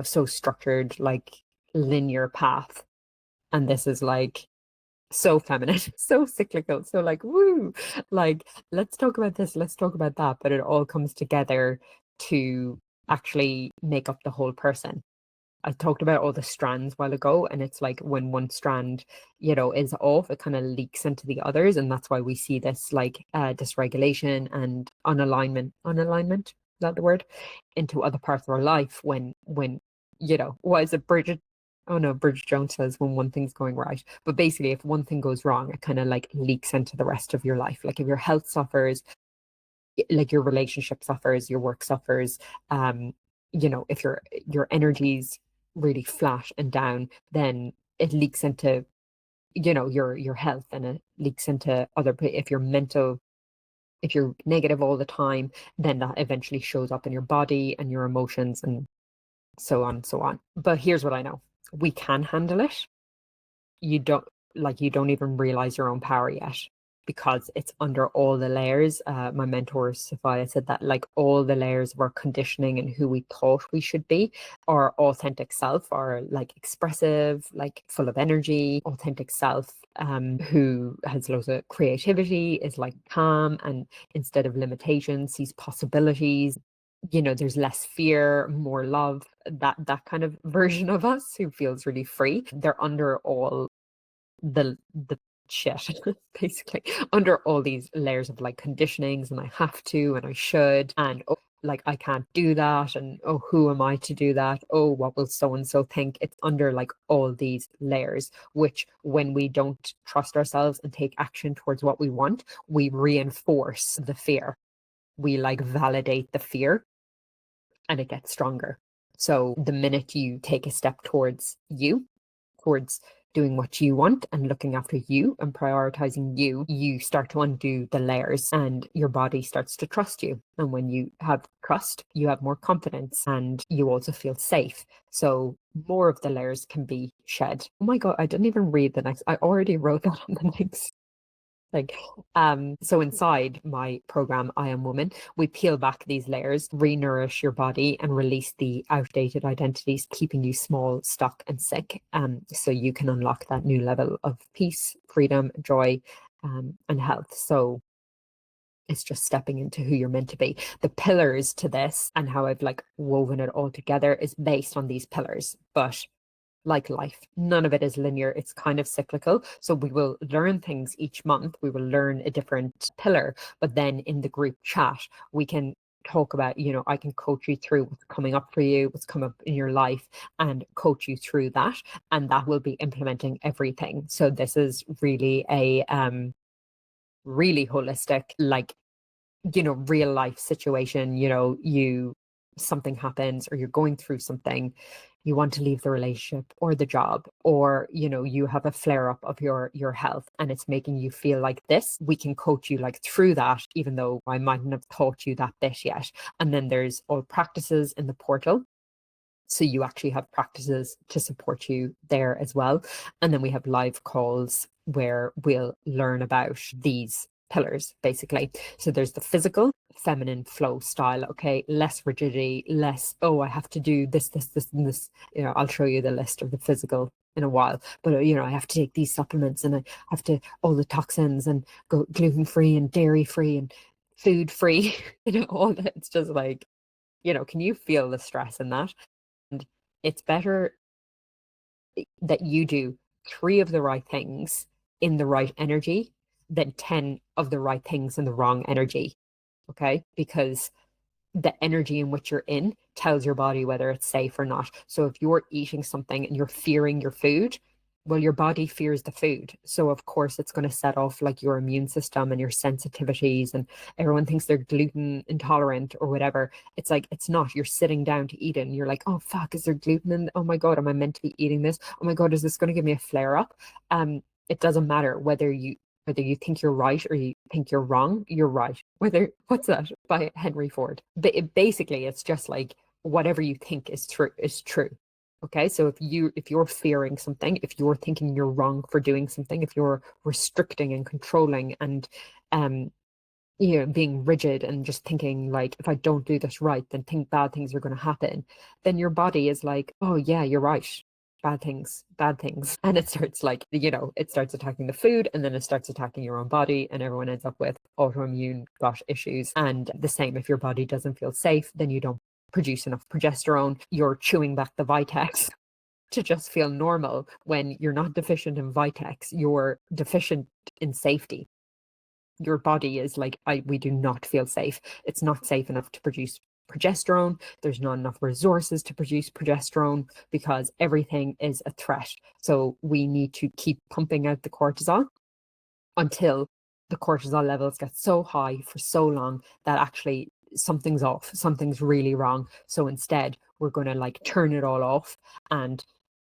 so structured, like linear path. And this is like so feminine, so cyclical, so like, woo, like, let's talk about this, let's talk about that, but it all comes together to actually make up the whole person. I talked about all the strands a while ago, and it's like when one strand, is off, it kind of leaks into the others, and that's why we see this like dysregulation and unalignment, is that the word, into other parts of our life, when what is it, Bridget? Oh no, Bridget Jones says when one thing's going right. But basically, if one thing goes wrong, it kind of like leaks into the rest of your life. Like, if your health suffers, like your relationship suffers, your work suffers, if your energy's really flat and down, then it leaks into, your health, and it leaks into if you're mental, if you're negative all the time, then that eventually shows up in your body and your emotions, and so on, so on. But here's what I know. We can handle it. You don't even realize your own power yet because it's under all the layers. My mentor Sophia said that like all the layers of our conditioning and who we thought we should be, our authentic self, our like expressive, like full of energy, authentic self, who has loads of creativity, is like calm, and instead of limitations sees possibilities. There's less fear, more love, that kind of version of us who feels really free. They're under all the shit, basically, under all these layers of like conditionings, and I have to, and I should, and oh, like I can't do that, and oh, who am I to do that? Oh, what will so and so think? It's under like all these layers, which when we don't trust ourselves and take action towards what we want, we reinforce the fear. We like validate the fear, and it gets stronger. So the minute you take a step towards you, towards doing what you want and looking after you and prioritizing you, you start to undo the layers and your body starts to trust you. And when you have trust, you have more confidence and you also feel safe. So more of the layers can be shed. Oh my God, I didn't even read the next. I already wrote that on the next. So inside my program, I Am Woman, we peel back these layers, re-nourish your body, and release the outdated identities keeping you small, stuck, and sick. So you can unlock that new level of peace, freedom, joy, and health. So it's just stepping into who you're meant to be. The pillars to this and how I've like woven it all together is based on these pillars, but like life, none of it is linear. It's kind of cyclical. So we will learn things each month. We will learn a different pillar, but then in the group chat, we can talk about, I can coach you through what's coming up for you, what's come up in your life, and coach you through that. And that will be implementing everything. So this is really a really holistic, like, real life situation. Something happens or you're going through something, you want to leave the relationship or the job, or you have a flare up of your health and it's making you feel like this. We can coach you like through that, even though I mightn't have taught you that bit yet. And then there's all practices in the portal, so you actually have practices to support you there as well. And then we have live calls where we'll learn about these pillars, basically. So there's the physical, feminine flow style. Okay, less rigidity, less, oh, I have to do this, and this. I'll show you the list of the physical in a while. But I have to take these supplements, and I have to all the toxins, and go gluten free and dairy free and food free. All that. It's just like, can you feel the stress in that? And it's better that you do 3 of the right things in the right energy than 10 of the right things in the wrong energy. Okay? Because the energy in which you're in tells your body whether it's safe or not. So if you're eating something and you're fearing your food, well, your body fears the food. So of course it's going to set off like your immune system and your sensitivities, and everyone thinks they're gluten intolerant or whatever. It's like, it's not. You're sitting down to eat it and you're like, oh fuck, is there gluten in? Oh my God, am I meant to be eating this? Oh my God, is this going to give me a flare up? It doesn't matter whether you think you're right or you think you're wrong, you're right. What's that by Henry Ford? But basically, it's just like whatever you think is true is true. Okay, so if you're fearing something, if you're thinking you're wrong for doing something, if you're restricting and controlling and being rigid and just thinking like, if I don't do this right, then think bad things are going to happen, then your body is like, oh yeah, you're right. Bad things. And it starts like, it starts attacking the food, and then it starts attacking your own body, and everyone ends up with autoimmune gut issues. And the same, if your body doesn't feel safe, then you don't produce enough progesterone. You're chewing back the Vitex to just feel normal when you're not deficient in Vitex, you're deficient in safety. Your body is like, we do not feel safe. It's not safe enough to produce progesterone. There's not enough resources to produce progesterone because everything is a threat. So we need to keep pumping out the cortisol until the cortisol levels get so high for so long that actually something's off, something's really wrong. So instead, we're going to like turn it all off and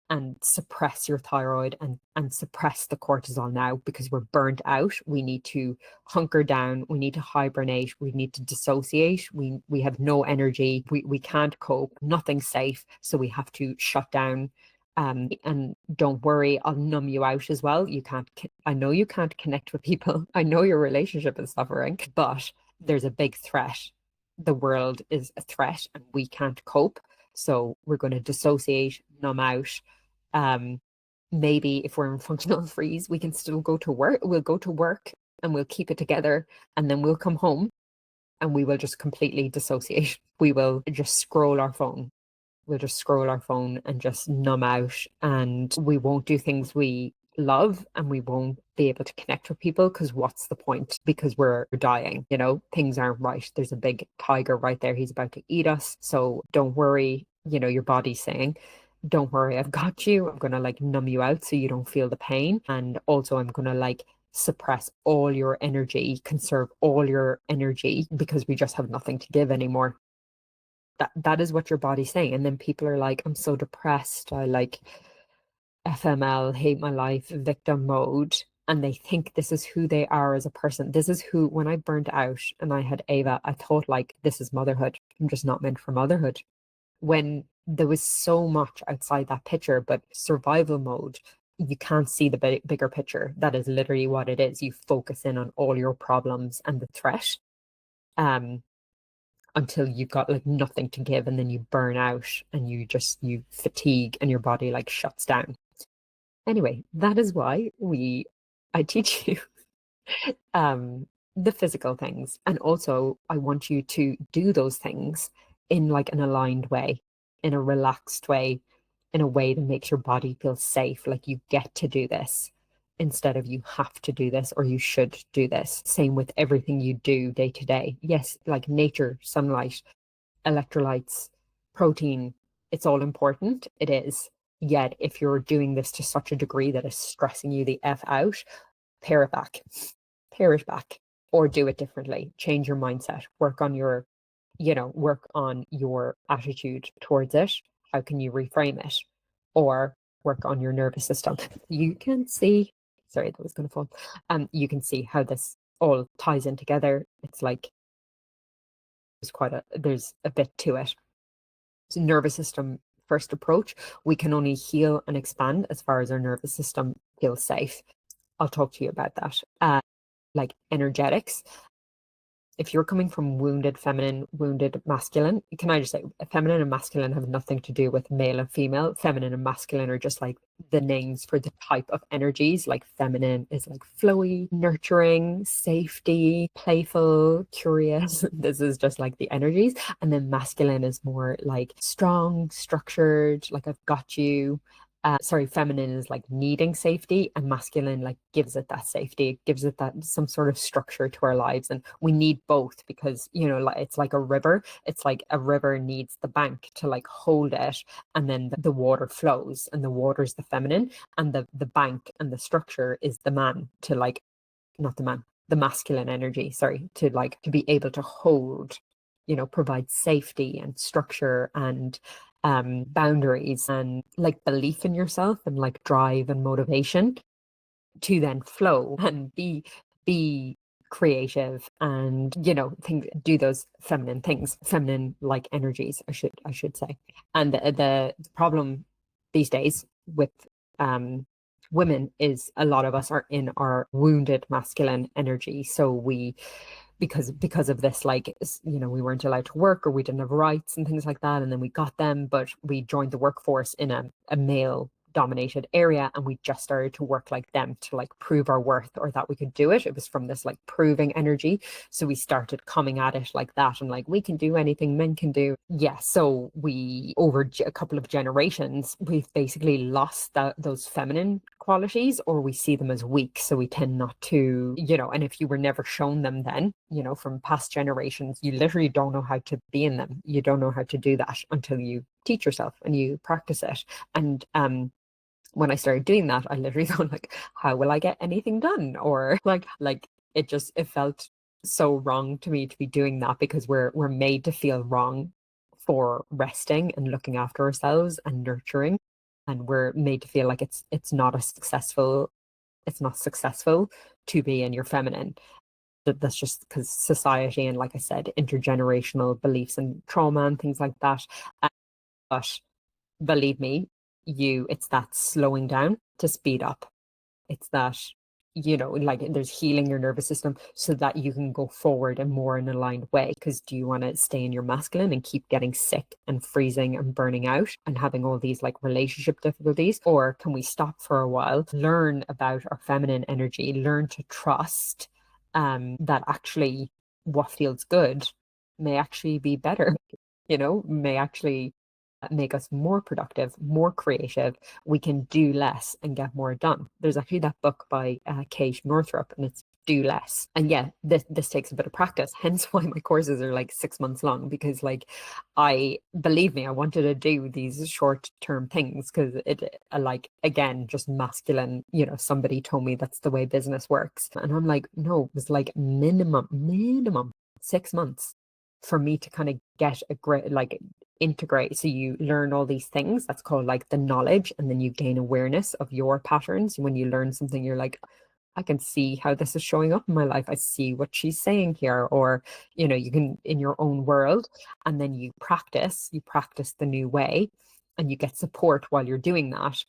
and suppress your thyroid and suppress the cortisol now because we're burnt out. We need to hunker down. We need to hibernate. We need to dissociate. We have no energy. We can't cope. Nothing's safe. So we have to shut down. And don't worry, I'll numb you out as well. I know you can't connect with people. I know your relationship is suffering, but there's a big threat. The world is a threat and we can't cope. So we're going to dissociate, numb out. Um, Maybe if we're in functional freeze, we can still go to work. We'll go to work and we'll keep it together, and then we'll come home and we will just completely dissociate. We will just scroll our phone. We'll just scroll our phone and just numb out, and we won't do things we love, and we won't be able to connect with people because what's the point? Because we're dying, things aren't right. There's a big tiger right there. He's about to eat us. So don't worry, your body's saying, don't worry, I've got you. I'm going to like numb you out so you don't feel the pain. And also I'm going to like suppress all your energy, conserve all your energy because we just have nothing to give anymore. That is what your body's saying. And then people are like, I'm so depressed. I like FML, hate my life, victim mode. And they think this is who they are as a person. This is who, when I burnt out and I had Ava, I thought like, this is motherhood. I'm just not meant for motherhood. When there was so much outside that picture, but survival mode, you can't see the bigger picture. That is literally what it is. You focus in on all your problems and the threat. Until you've got like nothing to give, and then you burn out and you fatigue and your body like shuts down. Anyway, that is why I teach you the physical things, and also I want you to do those things in like an aligned way, in a relaxed way, in a way that makes your body feel safe, like you get to do this instead of you have to do this or you should do this. Same with everything you do day to day. Yes, like nature, sunlight, electrolytes, protein, it's all important. It is. Yet if you're doing this to such a degree that is stressing you the F out, pare it back. Pare it back, or do it differently. Change your mindset. Work on your attitude towards it. How can you reframe it? Or work on your nervous system. You can see, sorry, that was going to fall. You can see how this all ties in together. It's like there's a bit to it. So nervous system first approach, we can only heal and expand as far as our nervous system feels safe. I'll talk to you about that. Like energetics. If you're coming from wounded feminine, wounded masculine, can I just say feminine and masculine have nothing to do with male and female. Feminine and masculine are just like the names for the type of energies. Like feminine is like flowy, nurturing, safety, playful, curious. This is just like the energies. And then masculine is more like strong, structured, like I've got you. Feminine is like needing safety, and masculine like gives it that safety. It gives it that some sort of structure to our lives, and we need both because like it's like a river. It's like a river needs the bank to like hold it, and then the water flows, and the water is the feminine, and the bank and the structure is the man to like, not the man, the masculine energy. Sorry, to be able to hold, provide safety and structure and boundaries and like belief in yourself and like drive and motivation to then flow and be creative and do those feminine things, feminine like energies, I should say. And the problem these days with women is a lot of us are in our wounded masculine energy. So because of this, like, we weren't allowed to work or we didn't have rights and things like that. And then we got them, but we joined the workforce in a male dominated area, and we just started to work like them to like prove our worth or that we could do it. It was from this like proving energy. So we started coming at it like that and like, we can do anything men can do. Yeah. So we, over a couple of generations, we've basically lost those feminine qualities, or we see them as weak. So we tend not to, and if you were never shown them then, from past generations, you literally don't know how to be in them. You don't know how to do that until you teach yourself and you practice it. And when I started doing that, I literally thought like, how will I get anything done? Or like it felt so wrong to me to be doing that, because we're made to feel wrong for resting and looking after ourselves and nurturing. and we're made to feel like it's not successful to be in your feminine. That's just because society and, like I said, intergenerational beliefs and trauma and things like that. But believe me, it's that slowing down to speed up. It's that, like there's healing your nervous system so that you can go forward in more an aligned way. Because do you want to stay in your masculine and keep getting sick and freezing and burning out and having all these like relationship difficulties? Or can we stop for a while, learn about our feminine energy, learn to trust that actually what feels good may actually be better, may actually make us more productive, more creative. We can do less and get more done. There's actually that book by Kate Northrup, and it's Do Less. And yeah, this takes a bit of practice. Hence why my courses are like 6 months long, because like believe me, I wanted to do these short term things because it like, again, just masculine, somebody told me that's the way business works. And I'm like, no, it was like minimum 6 months for me to kind of get a great, like, integrate. So you learn all these things. That's called like the knowledge. And then you gain awareness of your patterns. When you learn something, you're like, I can see how this is showing up in my life. I see what she's saying here. Or, you can in your own world. And then you practice the new way, and you get support while you're doing that.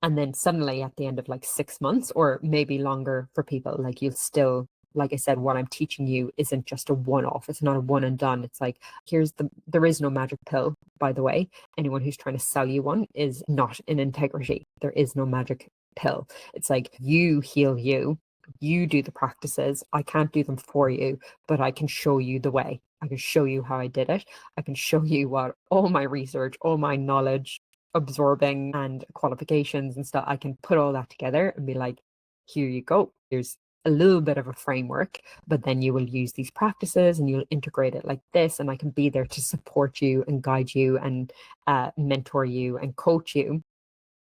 And then suddenly at the end of like 6 months, or maybe longer for people, like you'll still, like I said, what I'm teaching you isn't just a one-off. It's not a one and done. It's like, there is no magic pill, by the way. Anyone who's trying to sell you one is not in integrity. There is no magic pill. It's like, you heal you do the practices. I can't do them for you, but I can show you the way. I can show you how I did it. I can show you what all my research, all my knowledge, absorbing and qualifications and stuff, I can put all that together and be like, here you go. Here's a little bit of a framework, but then you will use these practices and you'll integrate it like this. And I can be there to support you and guide you and mentor you and coach you.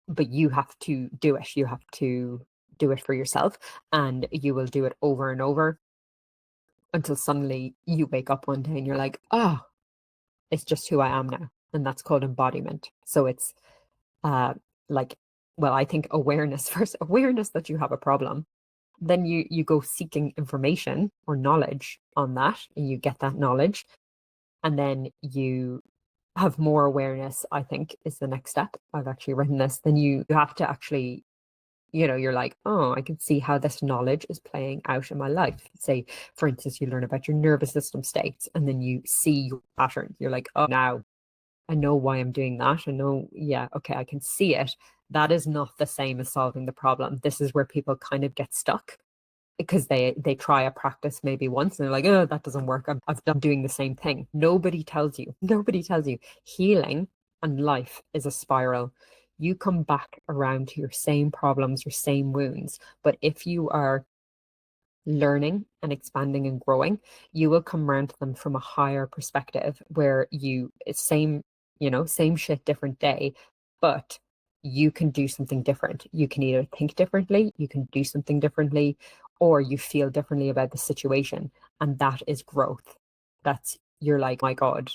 But you have to do it. You have to do it for yourself, and you will do it over and over until suddenly you wake up one day and you're like, oh, it's just who I am now. And that's called embodiment. So it's like, well, I think awareness first, awareness that you have a problem. Then you go seeking information or knowledge on that, and you get that knowledge. And then you have more awareness, I think, is the next step. I've actually written this. Then you have to actually, you're like, oh, I can see how this knowledge is playing out in my life. Say, for instance, you learn about your nervous system states, and then you see your pattern. You're like, oh, now I know why I'm doing that. I know, yeah, okay, I can see it. That is not the same as solving the problem. This is where people kind of get stuck, because they try a practice maybe once and they're like, oh, that doesn't work. I've done doing the same thing. Nobody tells you. Healing and life is a spiral. You come back around to your same problems, your same wounds. But if you are learning and expanding and growing, you will come around to them from a higher perspective, where it's same shit, different day, but you can do something different. You can either think differently, you can do something differently, or you feel differently about the situation. And that is growth. You're like, my God,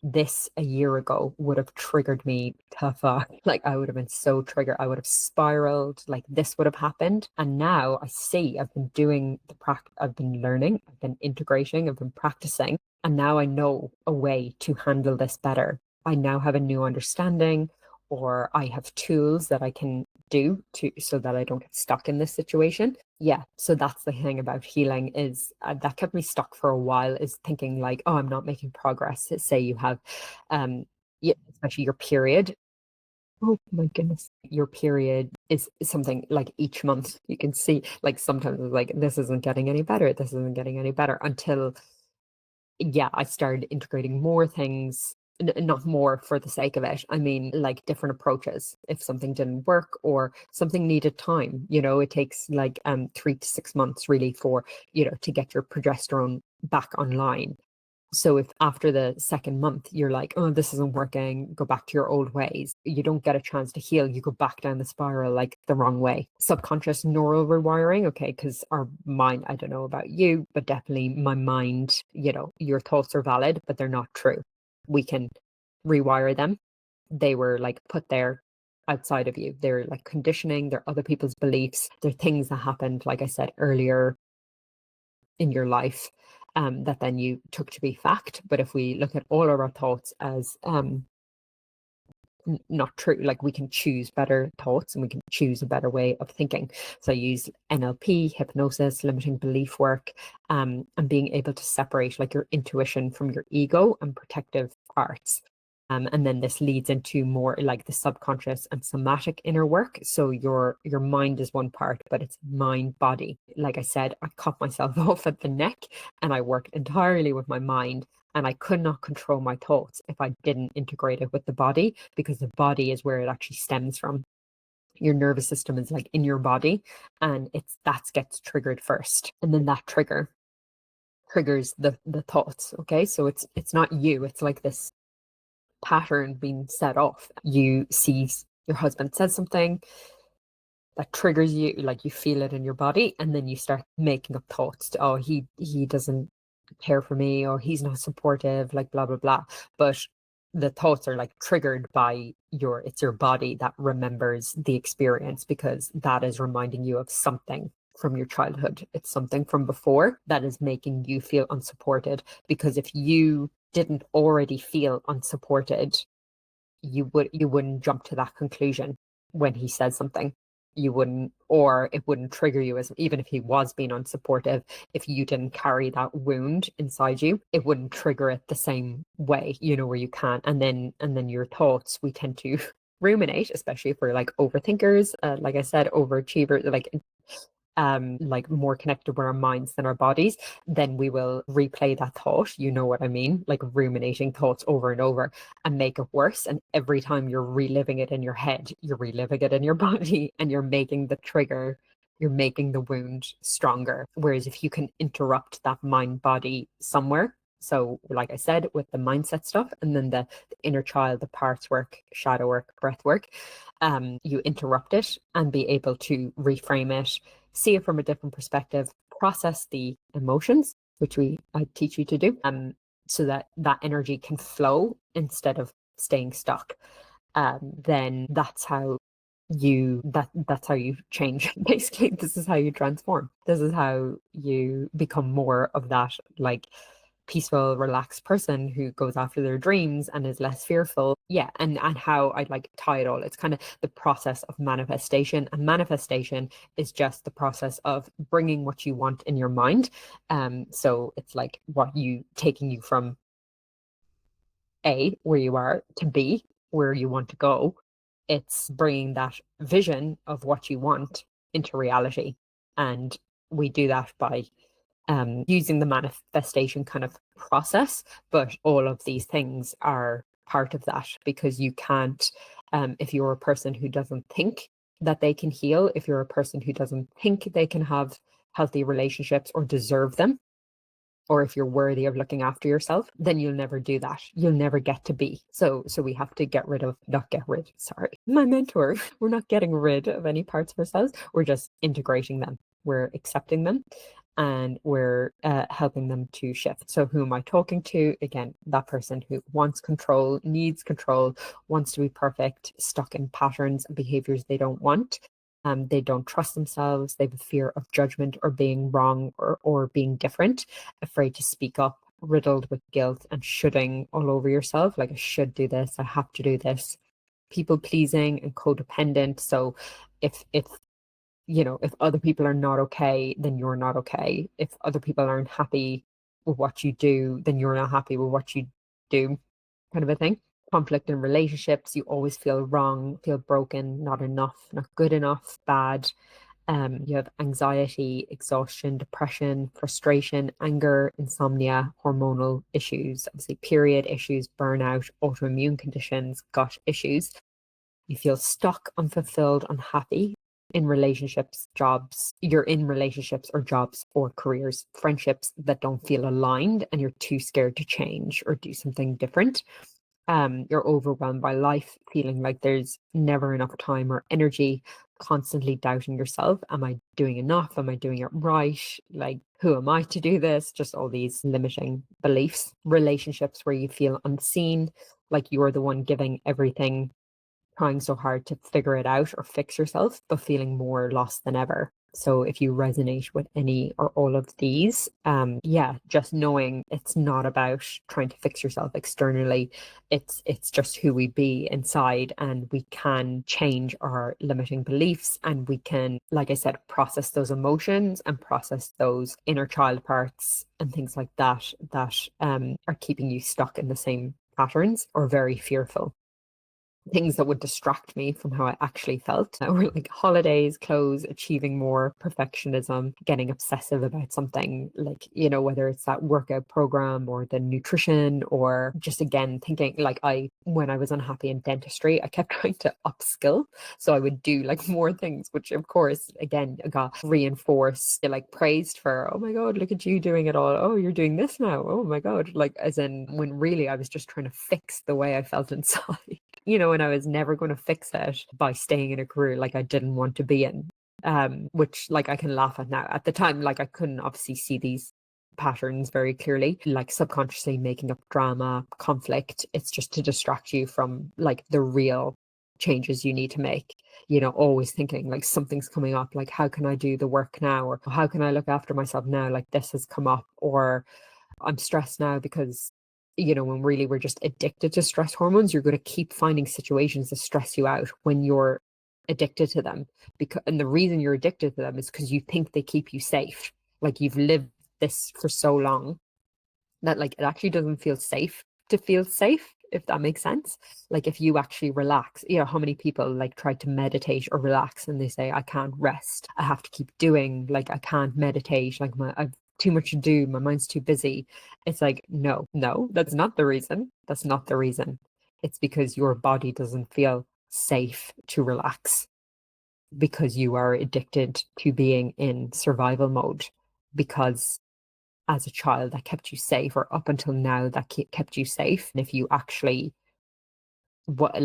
this a year ago would have triggered me to fuck. Like, I would have been so triggered. I would have spiraled. Like, this would have happened. And now I see I've been doing the practice. I've been learning. I've been integrating. I've been practicing. And now I know a way to handle this better. I now have a new understanding, or I have tools that I can do so that I don't get stuck in this situation. Yeah, so that's the thing about healing, is that kept me stuck for a while, is thinking like, oh, I'm not making progress. Say you have especially your period. Oh my goodness, your period is something like each month you can see, like, sometimes it's like, this isn't getting any better, until I started integrating more things. Not more for the sake of it. I mean, like, different approaches. If something didn't work or something needed time, it takes like 3 to 6 months really for, to get your progesterone back online. So if after the second month you're like, oh, this isn't working, go back to your old ways, you don't get a chance to heal. You go back down the spiral, like, the wrong way. Subconscious neural rewiring, okay, because our mind, I don't know about you, but definitely my mind, your thoughts are valid, but they're not true. We can rewire them. They were like put there outside of you. They're like conditioning, they're other people's beliefs, they're things that happened, like I said earlier, in your life, that then you took to be fact. But if we look at all of our thoughts as not true, like we can choose better thoughts and we can choose a better way of thinking. So I use NLP, hypnosis, limiting belief work, and being able to separate like your intuition from your ego and protective parts. And then this leads into more like the subconscious and somatic inner work. So your mind is one part, but it's mind body. Like I said, I cut myself off at the neck and I worked entirely with my mind, and I could not control my thoughts if I didn't integrate it with the body, because the body is where it actually stems from. Your nervous system is like in your body, and that gets triggered first, and then that triggers the thoughts. Okay, so it's not you, it's like this pattern being set off. You see your husband says something that triggers you, like you feel it in your body, and then you start making up thoughts to, oh, he doesn't care for me, or he's not supportive, like blah blah blah. But the thoughts are like triggered by it's your body that remembers the experience, because that is reminding you of something from your childhood. It's something from before that is making you feel unsupported, because if you didn't already feel unsupported, you wouldn't jump to that conclusion when he says something. You wouldn't, or it wouldn't trigger you, as even if he was being unsupportive. If you didn't carry that wound inside you, it wouldn't trigger it the same way, where you can. And then your thoughts, we tend to ruminate, especially if we're like overthinkers, like I said, overachievers, like more connected with our minds than our bodies, then we will replay that thought, you know what I mean, like ruminating thoughts over and over, and make it worse. And every time you're reliving it in your head, you're reliving it in your body, and you're making the wound stronger. Whereas if you can interrupt that mind body somewhere, so like I said, with the mindset stuff, and then the inner child, the parts work, shadow work, breath work, you interrupt it and be able to reframe it, see it from a different perspective, process the emotions, which I teach you to do, so that energy can flow instead of staying stuck. Then that's how that's how you change. Basically, this is how you transform. This is how you become more of that like peaceful, relaxed person who goes after their dreams and is less fearful. Yeah, and how I'd like to tie it all. It's kind of the process of manifestation, and manifestation is just the process of bringing what you want in your mind. So it's like taking you from A, where you are, to B, where you want to go. It's bringing that vision of what you want into reality, and we do that by using the manifestation kind of process. But all of these things are part of that, because you can't, if you're a person who doesn't think that they can heal, if you're a person who doesn't think they can have healthy relationships or deserve them, or if you're worthy of looking after yourself, then you'll never do that. You'll never get to be. So we have to sorry, my mentor, we're not getting rid of any parts of ourselves. We're just integrating them. We're accepting them, and we're helping them to shift. So who am I talking to? Again, that person who wants control, needs control, wants to be perfect, stuck in patterns and behaviors they don't want. They don't trust themselves. They have a fear of judgment or being wrong, or being different, afraid to speak up, riddled with guilt and shoulding all over yourself. Like, I should do this, I have to do this. People pleasing and codependent. So if if other people are not okay, then you're not okay. If other people aren't happy with what you do, then you're not happy with what you do, kind of a thing. Conflict in relationships, you always feel wrong, feel broken, not enough, not good enough, bad. You have anxiety, exhaustion, depression, frustration, anger, insomnia, hormonal issues, obviously period issues, burnout, autoimmune conditions, gut issues. You feel stuck, unfulfilled, unhappy in relationships, jobs. You're in relationships or jobs or careers, friendships that don't feel aligned, and you're too scared to change or do something different. You're overwhelmed by life, feeling like there's never enough time or energy, constantly doubting yourself. Am I doing enough? Am I doing it right? Like, who am I to do this? Just all these limiting beliefs. Relationships where you feel unseen, like you're the one giving everything trying so hard to figure it out or fix yourself, but feeling more lost than ever. So if you resonate with any or all of these, yeah, just knowing it's not about trying to fix yourself externally. It's just who we be inside, and we can change our limiting beliefs, and we can, like I said, process those emotions and process those inner child parts and things like that are keeping you stuck in the same patterns or very fearful. Things that would distract me from how I actually felt were like holidays, clothes, achieving more, perfectionism, getting obsessive about something, like, whether it's that workout program or the nutrition, or just again thinking like when I was unhappy in dentistry, I kept trying to upskill. So I would do like more things, which of course, again, got reinforced, like praised for, oh my God, look at you doing it all. Oh, you're doing this now. Oh my God. Like, as in, when really I was just trying to fix the way I felt inside. And I was never going to fix it by staying in a career like I didn't want to be in, which like I can laugh at now. At the time, like I couldn't obviously see these patterns very clearly, like subconsciously making up drama, conflict. It's just to distract you from like the real changes you need to make. Always thinking like something's coming up, like how can I do the work now, or how can I look after myself now, like this has come up, or I'm stressed now because, when really we're just addicted to stress hormones. You're going to keep finding situations that stress you out when you're addicted to them. And the reason you're addicted to them is because you think they keep you safe. Like you've lived this for so long that like it actually doesn't feel safe to feel safe, if that makes sense. Like if you actually relax, how many people like try to meditate or relax and they say, I can't rest, I have to keep doing, like I can't meditate, like I've too much to do, my mind's too busy. It's like, no, that's not the reason. That's not the reason. It's because your body doesn't feel safe to relax, because you are addicted to being in survival mode, because as a child that kept you safe, or up until now that kept you safe. And if you actually, what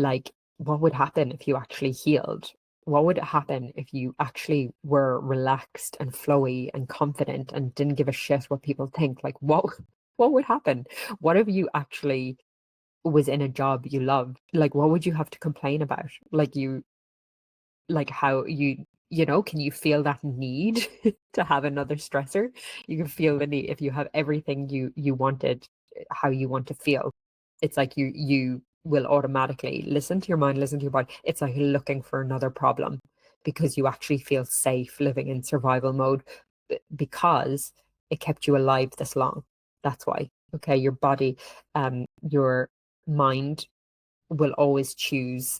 would happen if you actually healed? What would happen if you actually were relaxed and flowy and confident and didn't give a shit what people think? Like what would happen? What if you actually was in a job you loved? Like what would you have to complain about? Like how can you feel that need to have another stressor? You can feel the need if you have everything you wanted, how you want to feel. It's like you will automatically listen to your mind, listen to your body. It's like looking for another problem, because you actually feel safe living in survival mode, because it kept you alive this long. That's why. Okay, your body, your mind will always choose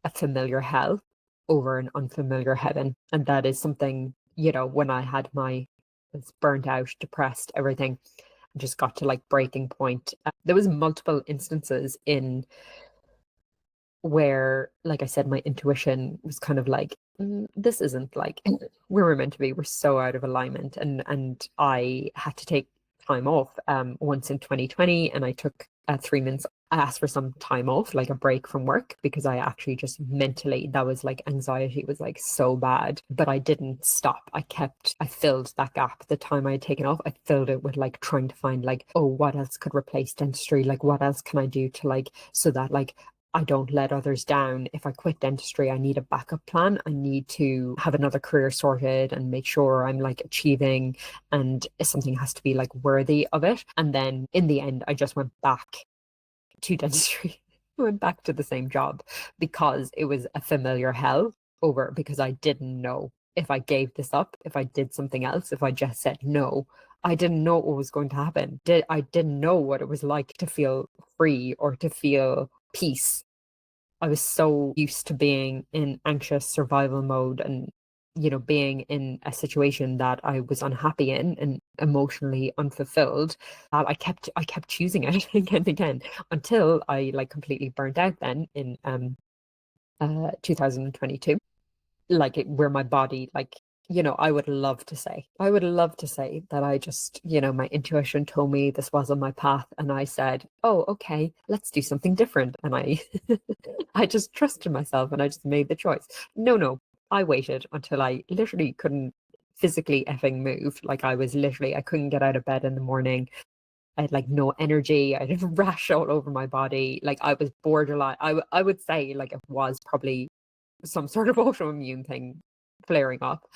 a familiar hell over an unfamiliar heaven. And that is something, when I had was burnt out, depressed, everything, just got to like breaking point. There was multiple instances in where, like I said, my intuition was kind of like, this isn't like where we're meant to be. We're so out of alignment. And I had to take time off once in 2020, and I took 3 months. I asked for some time off, like a break from work, because I actually just mentally, that was like anxiety was like so bad, but I didn't stop. I filled that gap. The time I had taken off, I filled it with like trying to find like, oh, what else could replace dentistry? Like, what else can I do to like, so that like I don't let others down. If I quit dentistry, I need a backup plan. I need to have another career sorted and make sure I'm like achieving, and something has to be like worthy of it. And then in the end, I just went back to dentistry. I went back to the same job because it was a familiar hell, because I didn't know if I gave this up, if I did something else, if I just said no. I didn't know what was going to happen. I didn't know what it was like to feel free or to feel peace. I was so used to being in anxious survival mode, and being in a situation that I was unhappy in and emotionally unfulfilled. I kept choosing it again and again, until I like completely burnt out then in 2022. Like where my body, like, I would love to say that I just, my intuition told me this wasn't my path, and I said, oh, okay, let's do something different. And I I just trusted myself, and I just made the choice. No, I waited until I literally couldn't physically effing move. Like I couldn't get out of bed in the morning. I had like no energy. I had a rash all over my body. Like I was borderline. I would say like it was probably some sort of autoimmune thing flaring up,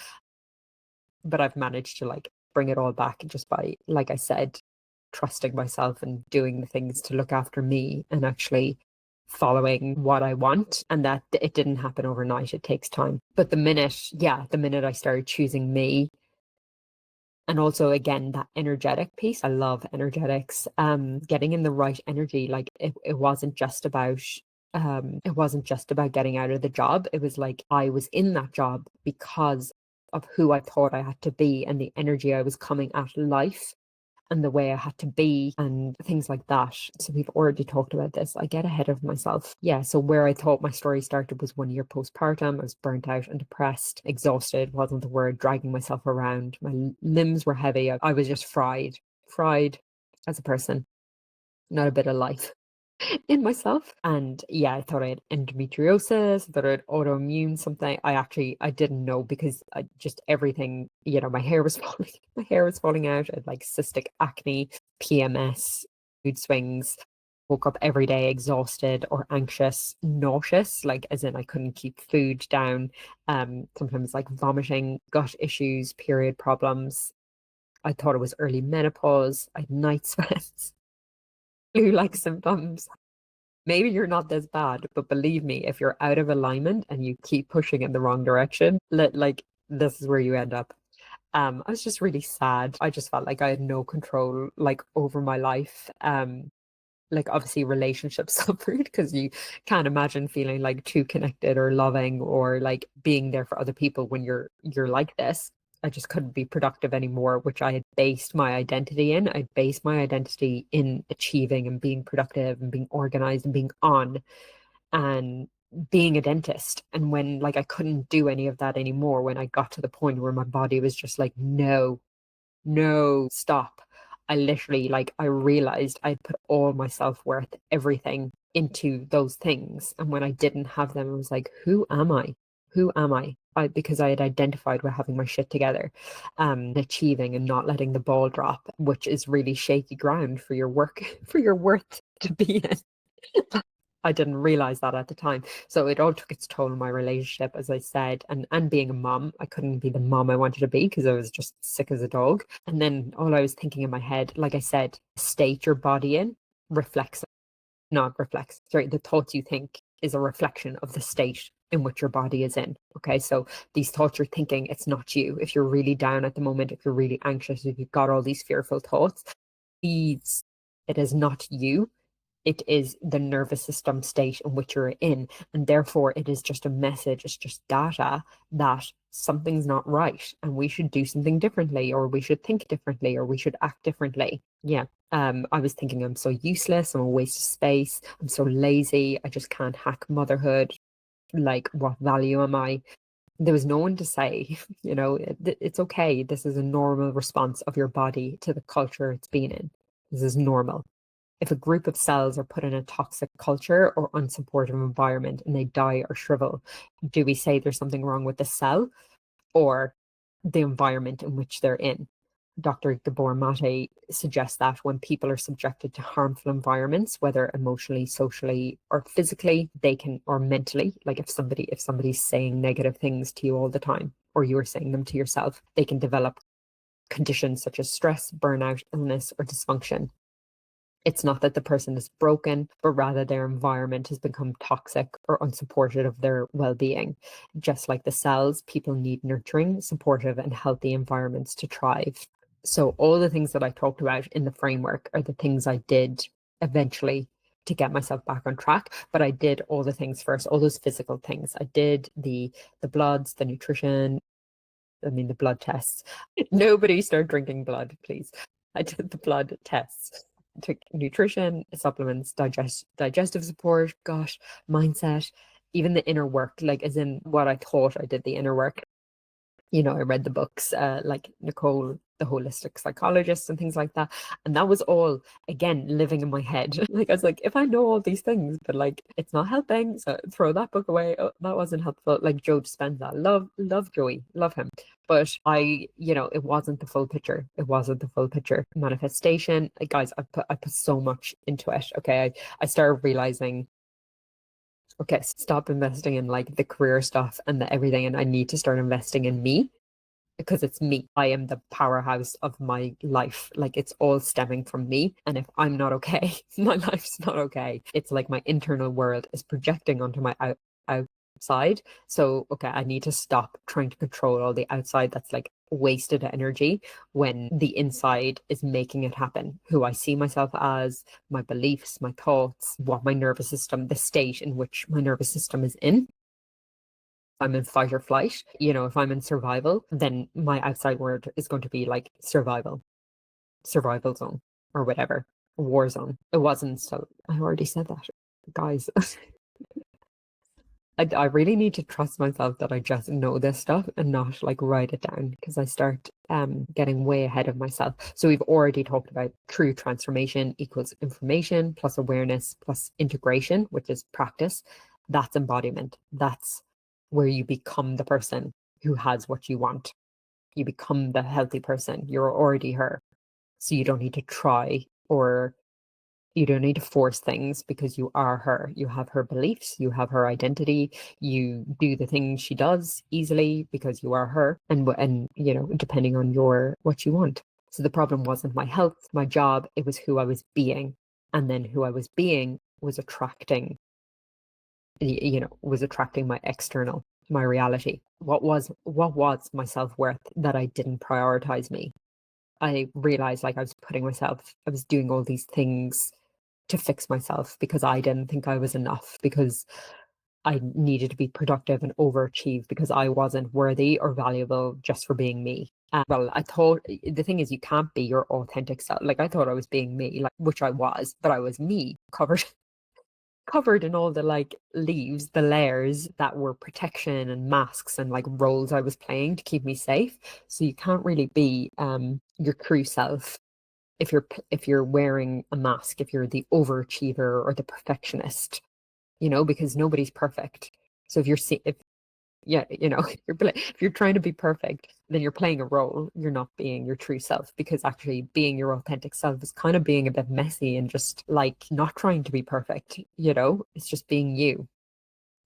but I've managed to like bring it all back just by, like I said, trusting myself and doing the things to look after me and actually following what I want. And that it didn't happen overnight. It takes time. But the minute I started choosing me, and also again that energetic piece, I love energetics, getting in the right energy. Like it wasn't just about getting out of the job. It was like I was in that job because of who I thought I had to be and the energy I was coming at life and the way I had to be and things like that. So we've already talked about this. I get ahead of myself. Yeah. So where I thought my story started was 1 year postpartum. I was burnt out and depressed, exhausted wasn't the word, dragging myself around. My limbs were heavy. I was just fried as a person, not a bit of life in myself. And yeah, I thought I had endometriosis, I thought I had autoimmune something. I didn't know because I just everything, my hair was falling out. I had like cystic acne, PMS, mood swings, woke up every day exhausted or anxious, nauseous, like as in I couldn't keep food down. Sometimes like vomiting, gut issues, period problems. I thought it was early menopause. I had night sweats, flu-like symptoms. Maybe you're not this bad, but believe me, if you're out of alignment and you keep pushing in the wrong direction, this is where you end up. I was just really sad. I just felt like I had no control like over my life. Like obviously relationships suffered because you can't imagine feeling like too connected or loving or like being there for other people when you're like this. I just couldn't be productive anymore, which I had based my identity in. I based my identity in achieving and being productive and being organized and being on and being a dentist. And when like I couldn't do any of that anymore, when I got to the point where my body was just like, no, stop. I literally, like, I realized I'd put all my self-worth, everything into those things. And when I didn't have them, I was like, who am I? Who am I? Because I had identified with having my shit together, achieving and not letting the ball drop, which is really shaky ground for your work, for your worth to be in. I didn't realize that at the time. So it all took its toll on my relationship, as I said, and being a mom. I couldn't be the mom I wanted to be because I was just sick as a dog. And then all I was thinking in my head, like I said, state your body in reflects, not reflects, sorry, the thoughts you think is a reflection of the state in which your body is in. Okay. So these thoughts you're thinking, it's not you. If you're really down at the moment, if you're really anxious, if you've got all these fearful thoughts, it is not you. It is the nervous system state in which you're in. And therefore, it is just a message, it's just data that something's not right and we should do something differently, or we should think differently, or we should act differently. Yeah. I was thinking I'm so useless, I'm a waste of space, I'm so lazy, I just can't hack motherhood. Like, what value am I? There was no one to say, it's okay. This is a normal response of your body to the culture it's been in. This is normal. If a group of cells are put in a toxic culture or unsupportive environment and they die or shrivel, do we say there's something wrong with the cell or the environment in which they're in? Dr. Gabor Mate suggests that when people are subjected to harmful environments, whether emotionally, socially, or physically, they can, or mentally, like if somebody's saying negative things to you all the time, or you are saying them to yourself, they can develop conditions such as stress, burnout, illness, or dysfunction. It's not that the person is broken, but rather their environment has become toxic or unsupportive of their well-being. Just like the cells, people need nurturing, supportive, and healthy environments to thrive. So all the things that I talked about in the framework are the things I did eventually to get myself back on track. But I did all the things first, all those physical things. I did the bloods, the nutrition, the blood tests. Nobody start drinking blood, please. I did the blood tests. I took nutrition, supplements, digestive support, gosh, mindset, even the inner work, like as in what I thought I did the inner work. I read the books, like Nicole the holistic psychologist and things like that. And that was all, again, living in my head. Like, I was like, if I know all these things, but like, it's not helping, so throw that book away. Oh, that wasn't helpful. Like Joe Dispenza, love Joey, love him. But it wasn't the full picture. It wasn't the full picture. Manifestation, like, guys, I put so much into it. Okay. I started realizing, okay, stop investing in like the career stuff and the everything, and I need to start investing in me, because it's me. I am the powerhouse of my life. Like, it's all stemming from me. And if I'm not okay, my life's not okay. It's like my internal world is projecting onto my outside. So, okay, I need to stop trying to control all the outside that's like wasted energy, when the inside is making it happen. Who I see myself as, my beliefs, my thoughts, what my nervous system, the state in which my nervous system is in. I'm in fight or flight, if I'm in survival, then my outside world is going to be like survival zone or whatever, war zone. It wasn't, so I already said that, guys. I really need to trust myself that I just know this stuff and not like write it down, because I start getting way ahead of myself. So we've already talked about true transformation equals information plus awareness plus integration, which is practice. That's embodiment. That's where you become the person who has what you want. You become the healthy person. You're already her. So you don't need to try, or you don't need to force things, because you are her. You have her beliefs, you have her identity, you do the things she does easily because you are her, and depending on what you want. So the problem wasn't my health, my job, it was who I was being. And then who I was being was attracting my external, my reality. What was my self-worth that I didn't prioritize me? I realized, like, I was doing all these things to fix myself because I didn't think I was enough, because I needed to be productive and overachieve, because I wasn't worthy or valuable just for being me. Well, I thought, the thing is, you can't be your authentic self. Like, I thought I was being me, like, which I was, but I was me, covered in all the like leaves, the layers that were protection and masks and like roles I was playing to keep me safe. So you can't really be your true self if you're wearing a mask, if you're the overachiever or the perfectionist, because nobody's perfect. So if yeah, if you're trying to be perfect, then you're playing a role. You're not being your true self, because actually being your authentic self is kind of being a bit messy and just like not trying to be perfect. It's just being you.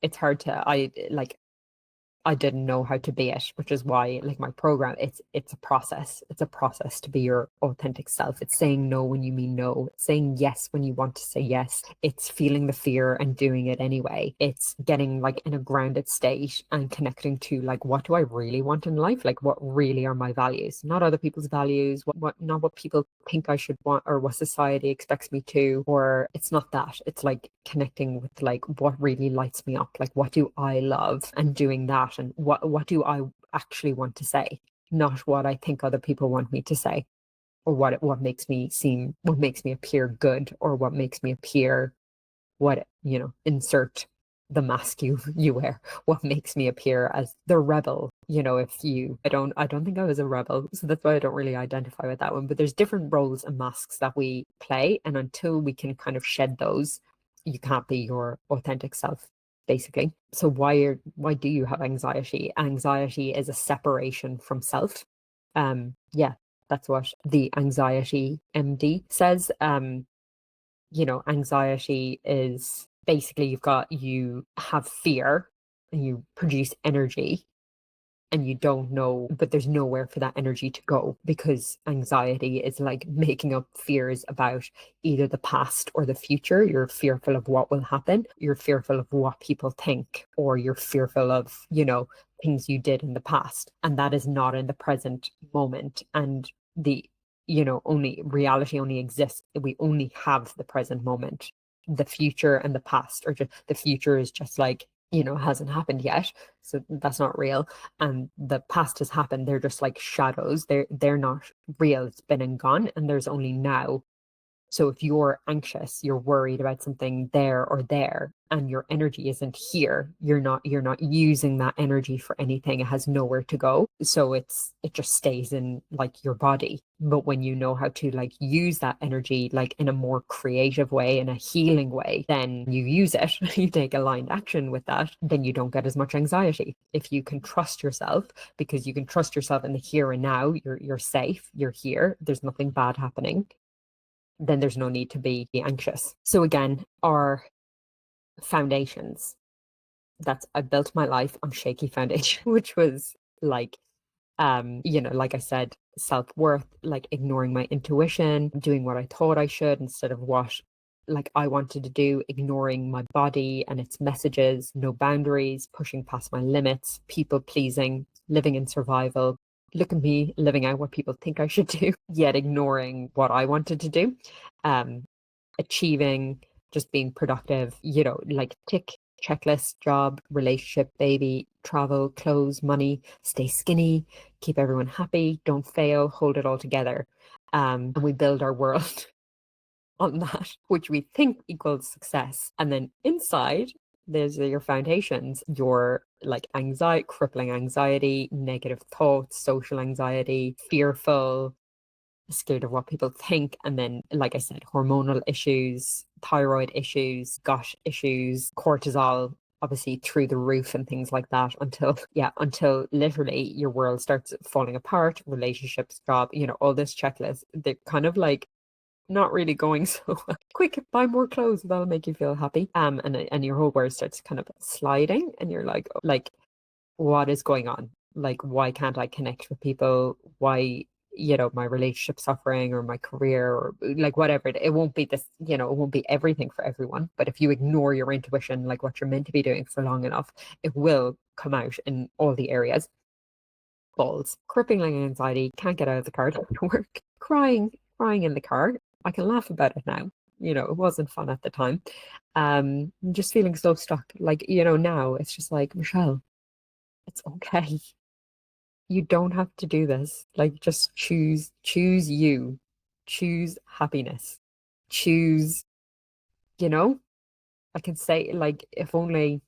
It's hard to, I didn't know how to be it, which is why, like, my program, it's a process. It's a process to be your authentic self. It's saying no when you mean no. It's saying yes when you want to say yes. It's feeling the fear and doing it anyway. It's getting like in a grounded state and connecting to like, what do I really want in life? Like, what really are my values? Not other people's values, not what people think I should want or what society expects me to, or it's not that. It's like connecting with like what really lights me up, like what do I love, and doing that, and what do I actually want to say, not what I think other people want me to say, or what makes me appear good, or what makes me appear insert the mask you wear, what makes me appear as the rebel. I don't think I was a rebel, so that's why I don't really identify with that one. But there's different roles and masks that we play, and until we can kind of shed those, you can't be your authentic self, basically. So why do you have anxiety? Anxiety is a separation from self. Yeah, that's what the anxiety MD says. Anxiety is basically, you have fear and you produce energy, and you don't know, but there's nowhere for that energy to go, because anxiety is like making up fears about either the past or the future. You're fearful of what will happen. You're fearful of what people think, or you're fearful of, things you did in the past. And that is not in the present moment. And only reality only exists. We only have the present moment. The future and the past, or just the future is just like, hasn't happened yet, so that's not real. And the past has happened. They're just like shadows. They're not real. It's been and gone, and there's only now. So if you're anxious, you're worried about something there or there, and your energy isn't here, you're not using that energy for anything. It has nowhere to go. So it just stays in like your body. But when you know how to like use that energy like in a more creative way, in a healing way, then you use it, you take aligned action with that, then you don't get as much anxiety. If you can trust yourself, because you can trust yourself in the here and now, you're safe, you're here, there's nothing bad happening, then there's no need to be anxious. So again, our foundations. I built my life on shaky foundation, which was like, like I said, self-worth, like ignoring my intuition, doing what I thought I should instead of what like I wanted to do, ignoring my body and its messages, no boundaries, pushing past my limits, people pleasing, living in survival. Look at me living out what people think I should do, yet ignoring what I wanted to do. Um, Achieving, just being productive, like tick, checklist, job, relationship, baby, travel, clothes, money, stay skinny, keep everyone happy, don't fail, hold it all together. And we build our world on that, which we think equals success. And then inside, there's your foundations, your like anxiety, crippling anxiety, negative thoughts, social anxiety, fearful, scared of what people think. And then, like I said, hormonal issues, thyroid issues, gut issues, cortisol, obviously through the roof and things like that, until literally your world starts falling apart, relationships, job, all this checklist. They're kind of like not really going so well. Quick, buy more clothes, that'll make you feel happy. And your whole world starts kind of sliding, and you're like, what is going on? Like, why can't I connect with people? Why, my relationship suffering, or my career, or like whatever. It won't be this, it won't be everything for everyone. But if you ignore your intuition, like what you're meant to be doing for long enough, it will come out in all the areas. Balls, crippling anxiety, can't get out of the car to work, crying in the car. I can laugh about it now. It wasn't fun at the time. Just feeling so stuck. Like, now it's just like, Michelle, it's okay. You don't have to do this. Like, just choose you, choose happiness, choose, you know, I can say like, if only,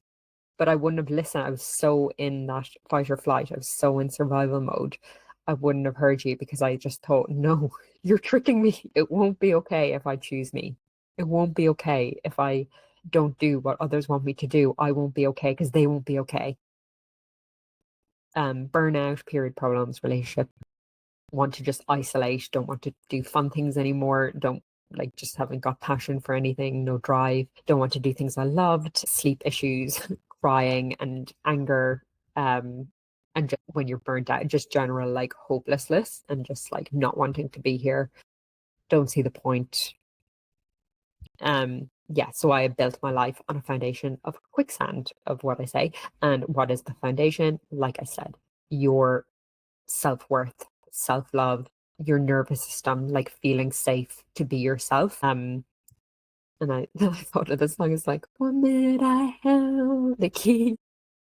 but I wouldn't have listened. I was so in that fight or flight. I was so in survival mode. I wouldn't have heard you, because I just thought, no, you're tricking me. It won't be okay if I choose me. It won't be okay if I don't do what others want me to do. I won't be okay because they won't be okay. Burnout, period problems, relationship, want to just isolate, don't want to do fun things anymore, don't like, just haven't got passion for anything, no drive, don't want to do things I loved, sleep issues, crying and anger, and just when you're burnt out, just general like hopelessness and just like not wanting to be here, don't see the point. Yeah, so I built my life on a foundation of quicksand, of what I say. And what is the foundation? Like I said, your self-worth, self-love, your nervous system, like feeling safe to be yourself. And I, I thought of the song, it's like, one minute I held the key,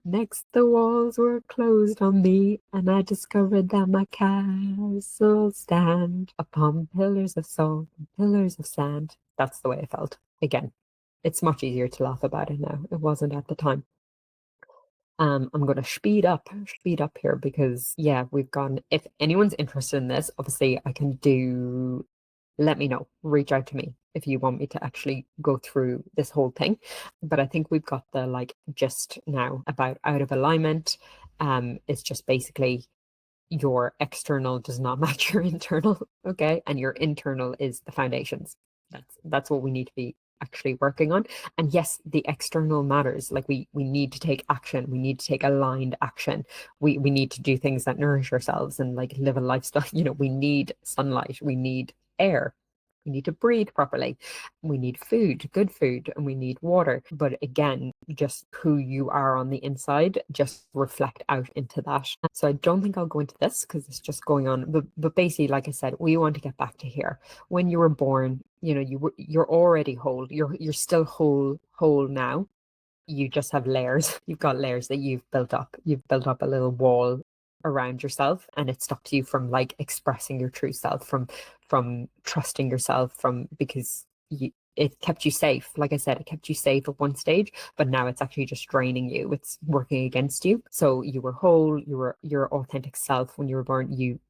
next the walls were closed on me, and I discovered that my castle stand upon pillars of salt and pillars of sand. That's the way I felt. Again, it's much easier to laugh about it now. It wasn't at the time. I'm going to speed up here, because yeah, we've gone. If anyone's interested in this, obviously I can do, let me know, reach out to me if you want me to actually go through this whole thing. But I think we've got the like gist now about out of alignment. It's just basically your external does not match your internal, okay? And your internal is the foundations. That's what we need to be actually working on. And yes, the external matters. Like, we need to take action, we need to take aligned action, we need to do things that nourish ourselves and like live a lifestyle. We need sunlight, we need air, we need to breathe properly, we need food, good food, and we need water. But again, just who you are on the inside just reflect out into that. So I don't think I'll go into this because it's just going on. But basically, like I said, we want to get back to here. When you were born, you're already whole. You're still whole now. You just have layers. You've got layers that you've built up. You've built up a little wall around yourself, and it stops you from like expressing your true self, from trusting yourself, from because it kept you safe. Like I said, it kept you safe at one stage, but now it's actually just draining you. It's working against you. So you were whole, you were your authentic self when you were born, you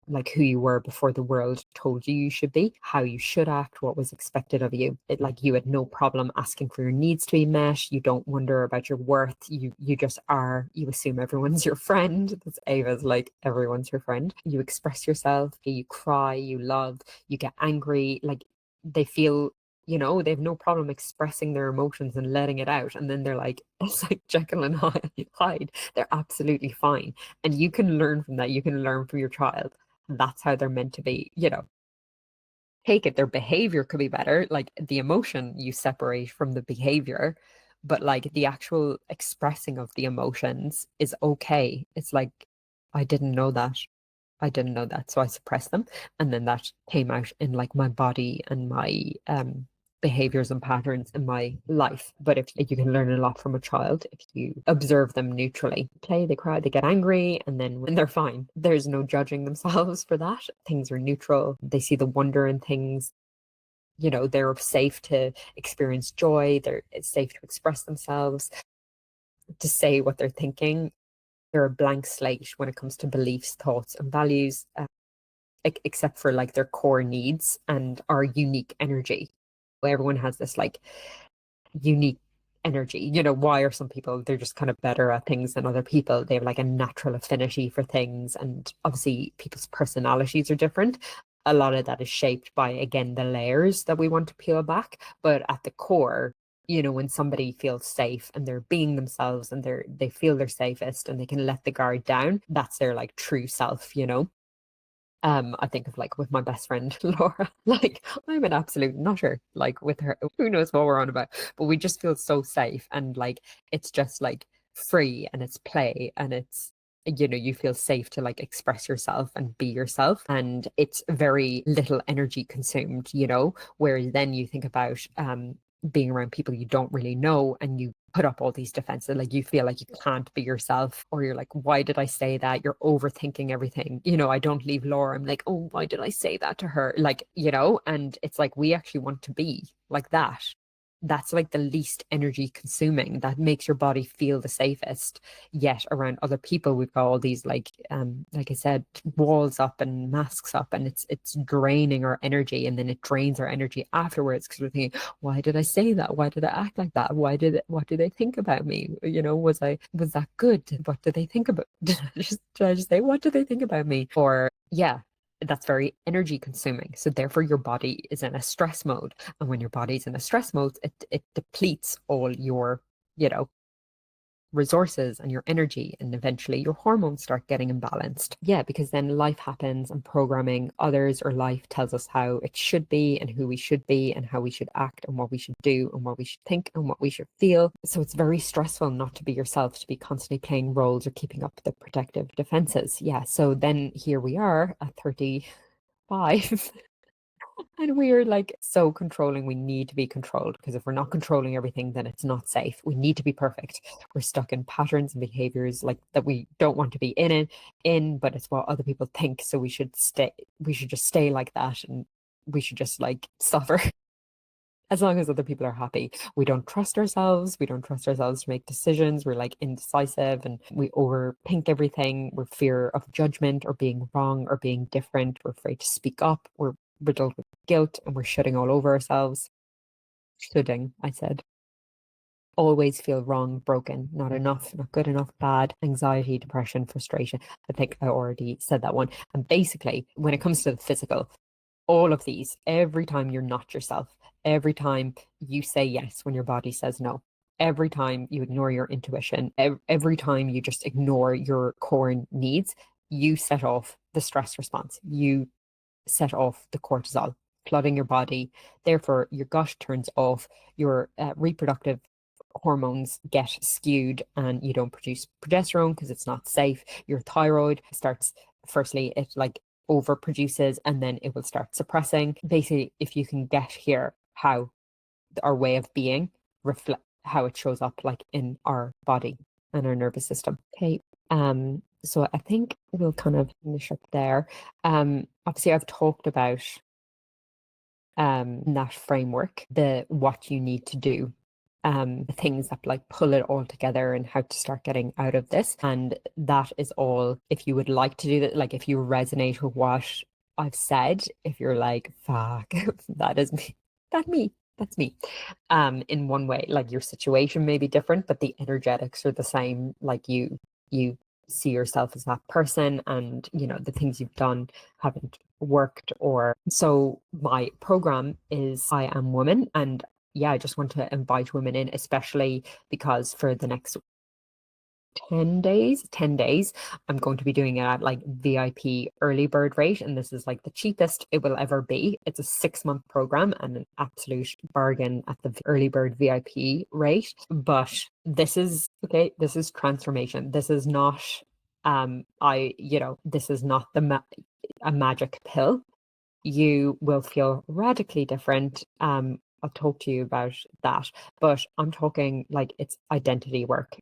like who you were before the world told you you should be, how you should act, what was expected of you. It, like you had no problem asking for your needs to be met. You don't wonder about your worth. You just are. You assume everyone's your friend. That's Ava's like everyone's your friend. You express yourself. You cry. You love. You get angry. Like they feel. They have no problem expressing their emotions and letting it out. And then they're like, it's like Jekyll and Hyde. They're absolutely fine. And you can learn from that. You can learn from your child. That's how they're meant to be, take it. Their behavior could be better. Like the emotion you separate from the behavior, but like the actual expressing of the emotions is okay. It's like, I didn't know that. I didn't know that. So I suppressed them. And then that came out in like my body and my behaviors and patterns in my life. But if you can learn a lot from a child, if you observe them neutrally, play, they cry, they get angry, and then when they're fine, there's no judging themselves for that. Things are neutral. They see the wonder in things. They're safe to experience joy. It's safe to express themselves, to say what they're thinking. They're a blank slate when it comes to beliefs, thoughts, and values, except for like their core needs and our unique energy. Everyone has this like unique energy. Why are some people, they're just kind of better at things than other people? They have like a natural affinity for things. And obviously people's personalities are different. A lot of that is shaped by, again, the layers that we want to peel back. But at the core, when somebody feels safe and they're being themselves and they feel they're safest and they can let the guard down, that's their like true self. I think of like with my best friend Laura, like I'm an absolute nutter, like with her, who knows what we're on about, but we just feel so safe and like it's just like free and it's play and it's you feel safe to like express yourself and be yourself, and it's very little energy consumed, whereas then you think about being around people you don't really know and you put up all these defenses, like you feel like you can't be yourself, or you're like, why did I say that? You're overthinking everything. I don't leave Laura, I'm like, oh, why did I say that to her? Like, and it's like we actually want to be like that. That's like the least energy consuming, that makes your body feel the safest. Yet around other people we've got all these like I said, walls up and masks up, and it's draining our energy, and then it drains our energy afterwards because we're thinking, why did I say that? Why did I act like that? What do they think about me? Was that good? What do they think about? Did I just say, what do they think about me? Or yeah, that's very energy consuming. So therefore your body is in a stress mode. And when your body's in a stress mode, it depletes all your, resources and your energy, and eventually your hormones start getting imbalanced. Yeah, because then life happens and programming, others or life tells us how it should be and who we should be and how we should act and what we should do and what we should think and what we should feel. So it's very stressful not to be yourself, to be constantly playing roles or keeping up the protective defenses. Yeah, so then here we are at 35 and we're like so controlling. We need to be controlled because if we're not controlling everything, then it's not safe. We need to be perfect. We're stuck in patterns and behaviors like that we don't want to be in, but it's what other people think. So we should just stay like that, and we should just like suffer as long as other people are happy. We don't trust ourselves. We don't trust ourselves to make decisions. We're like indecisive and we overthink everything. We're fear of judgment or being wrong or being different. We're afraid to speak up. We're riddled with guilt and we're shutting all over ourselves. Shoulding, I said. Always feel wrong, broken, not enough, not good enough, bad, anxiety, depression, frustration. I think I already said that one. And basically, when it comes to the physical, all of these, every time you're not yourself, every time you say yes when your body says no, every time you ignore your intuition, every time you just ignore your core needs, you set off the stress response. You set off the cortisol, flooding your body. Therefore, your gut turns off, your reproductive hormones get skewed, and you don't produce progesterone because it's not safe. Your thyroid starts, firstly, it like overproduces and then it will start suppressing. Basically, if you can get here how our way of being reflect how it shows up like in our body and our nervous system. Okay, So I think we'll kind of finish up there. Obviously I've talked about that framework, the what you need to do, the things that like pull it all together and how to start getting out of this. And that is all. If you would like to do that, like if you resonate with what I've said, if you're like, fuck, that is me, that's me. In one way, like your situation may be different, but the energetics are the same. Like you see yourself as that person, and you know the things you've done haven't worked. Or so my program is I Am Woman, and yeah, I just want to invite women in, especially because for the next 10 days, I'm going to be doing it at like VIP early bird rate. And this is like the cheapest it will ever be. It's a 6-month program and an absolute bargain at the early bird VIP rate. But this is okay. This is transformation. This is not, this is not a magic pill. You will feel radically different. I'll talk to you about that, but I'm talking like it's identity work,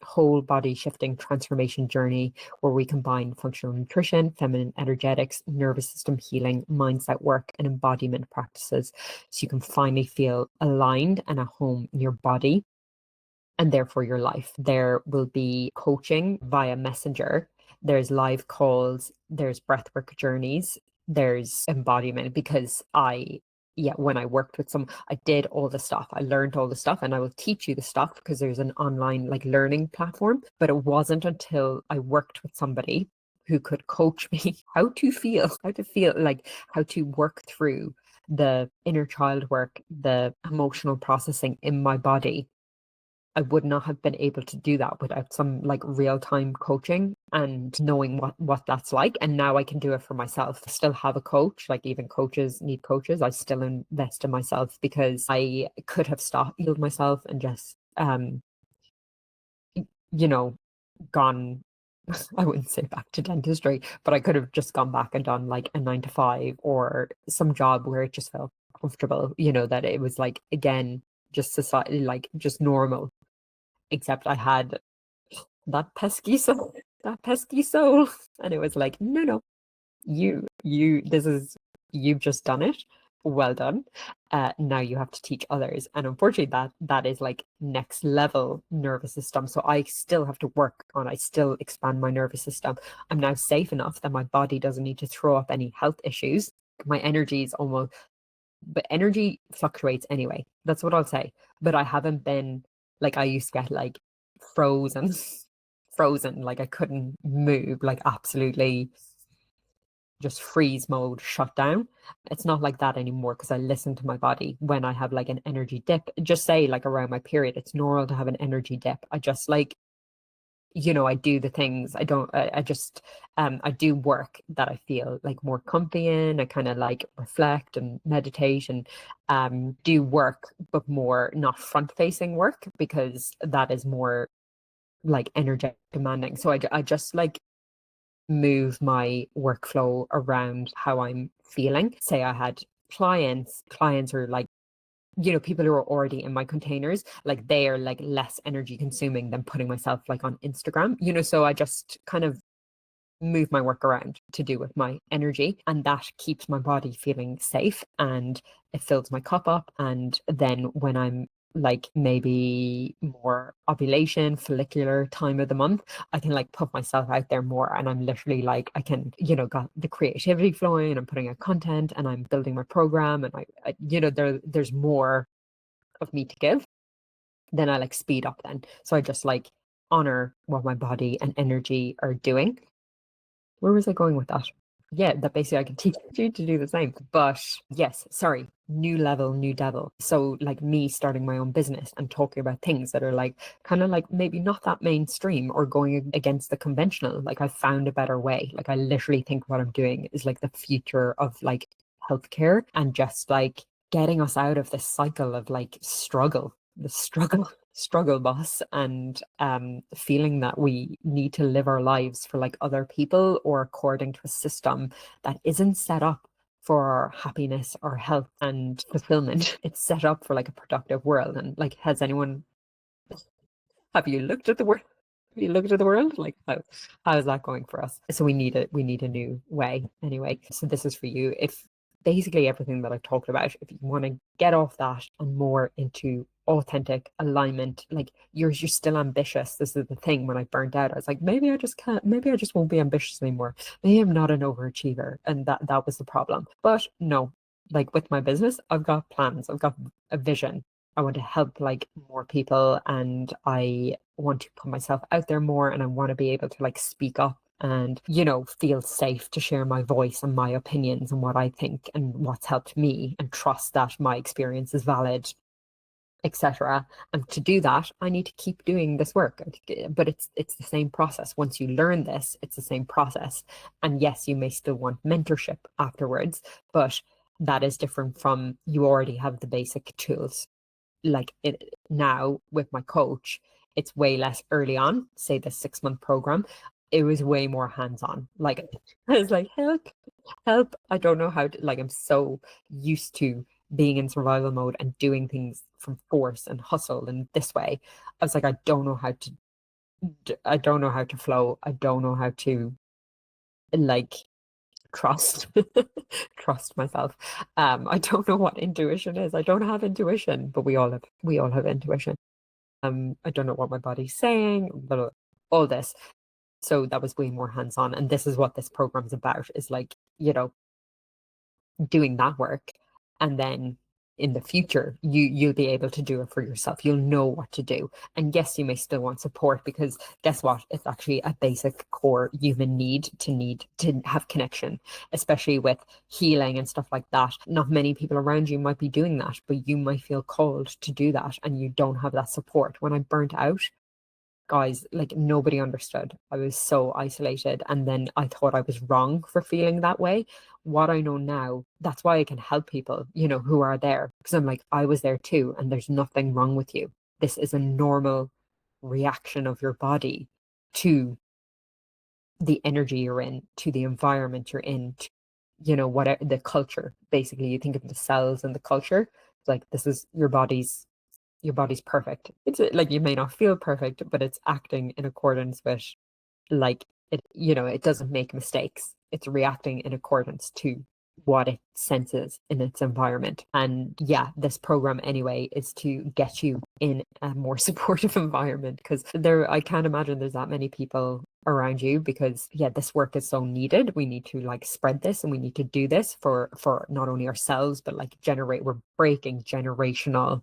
whole body shifting transformation journey where we combine functional nutrition, feminine energetics, nervous system healing, mindset work, and embodiment practices, so you can finally feel aligned and at home in your body and therefore your life. There will be coaching via Messenger. There's live calls, there's breathwork journeys, there's embodiment because when I worked with I did all the stuff. I learned all the stuff and I will teach you the stuff because there's an online like learning platform. But it wasn't until I worked with somebody who could coach me how to feel, like how to work through the inner child work, the emotional processing in my body. I would not have been able to do that without some like real time coaching and knowing what that's like. And now I can do it for myself. I still have a coach, like even coaches need coaches. I still invest in myself because I could have stopped, healed myself and just, you know, gone, I wouldn't say back to dentistry, but I could have just gone back and done like a 9 to 5 or some job where it just felt comfortable, that it was like, again, just society, like just normal. Except I had that pesky soul, and it was like, no, you've just done it. Well done. Now you have to teach others. And unfortunately, that is like next level nervous system. So I still have to work on, I still expand my nervous system. I'm now safe enough that my body doesn't need to throw up any health issues. My energy is almost, but energy fluctuates anyway. That's what I'll say. But I haven't been like, I used to get like frozen, like I couldn't move, like absolutely just freeze mode, shut down. It's not like that anymore because I listen to my body when I have like an energy dip. Just say like around my period, it's normal to have an energy dip. I just like, I do the things. I just, I do work that I feel like more comfy in. I kind of like reflect and meditate and do work, but more not front facing work because that is more like energetic demanding. So I just like move my workflow around how I'm feeling. Say I had clients are like, people who are already in my containers, like they are like less energy consuming than putting myself like on Instagram, so I just kind of move my work around to do with my energy, and that keeps my body feeling safe and it fills my cup up. And then when I'm like maybe more ovulation, follicular time of the month, I can like put myself out there more, and I'm literally like, I can, got the creativity flowing and I'm putting out content and I'm building my program, and there's more of me to give. Then I like speed up then. So I just like honor what my body and energy are doing. Where was I going with that? Yeah, that basically I can teach you to do the same. But yes, sorry, new level, new devil. So like me starting my own business and talking about things that are like kind of like maybe not that mainstream or going against the conventional. Like I found a better way. Like I literally think what I'm doing is like the future of like healthcare and just like getting us out of this cycle of like the struggle boss, and feeling that we need to live our lives for like other people or according to a system that isn't set up for our happiness or health and fulfillment. It's set up for like a productive world. And like, have you looked at the world? you look at the world, like how is that going for us? So we need a new way anyway. So this is for you. If basically everything that I've talked about, if you want to get off that and more into authentic alignment, like you're still ambitious. This is the thing. When I burnt out, I was like, maybe I just can't, maybe I just won't be ambitious anymore. Maybe I'm not an overachiever. And that was the problem. But no, like with my business, I've got plans, I've got a vision. I want to help like more people, and I want to put myself out there more, and I want to be able to like speak up and, feel safe to share my voice and my opinions and what I think and what's helped me, and trust that my experience is valid, etc. And to do that, I need to keep doing this work. But it's the same process. Once you learn this, it's the same process. And yes, you may still want mentorship afterwards, but that is different from you already have the basic tools. Like it now with my coach, it's way less early on, say the 6-month program. It was way more hands-on. Like I was like, help. I don't know how to, like, I'm so used to being in survival mode and doing things from force and hustle and this way. I was like, I don't know how to flow. I don't know how to like trust trust myself. I don't know what intuition is. I don't have intuition, but we all have intuition. I don't know what my body's saying, but all this. So that was way more hands-on. And this is what this program's about, is like, doing that work. And then in the future, you'll be able to do it for yourself. You'll know what to do. And yes, you may still want support, because guess what? It's actually a basic core human need to have connection, especially with healing and stuff like that. Not many people around you might be doing that, but you might feel called to do that, and you don't have that support. When I burnt out, guys, like nobody understood. I was so isolated, and then I thought I was wrong for feeling that way. What I know now, that's why I can help people, who are there, because I'm like, I was there too, and there's nothing wrong with you. This is a normal reaction of your body to the energy you're in, to the environment you're in, to, whatever the culture. Basically, you think of the cells and the culture. It's like, this is your body's perfect. It's like, you may not feel perfect, but it's acting in accordance with, like, it doesn't make mistakes. It's reacting in accordance to what it senses in its environment. And yeah, this program anyway is to get you in a more supportive environment, because I can't imagine there's that many people around you, because yeah, this work is so needed. We need to like spread this, and we need to do this for not only ourselves, but like we're breaking generational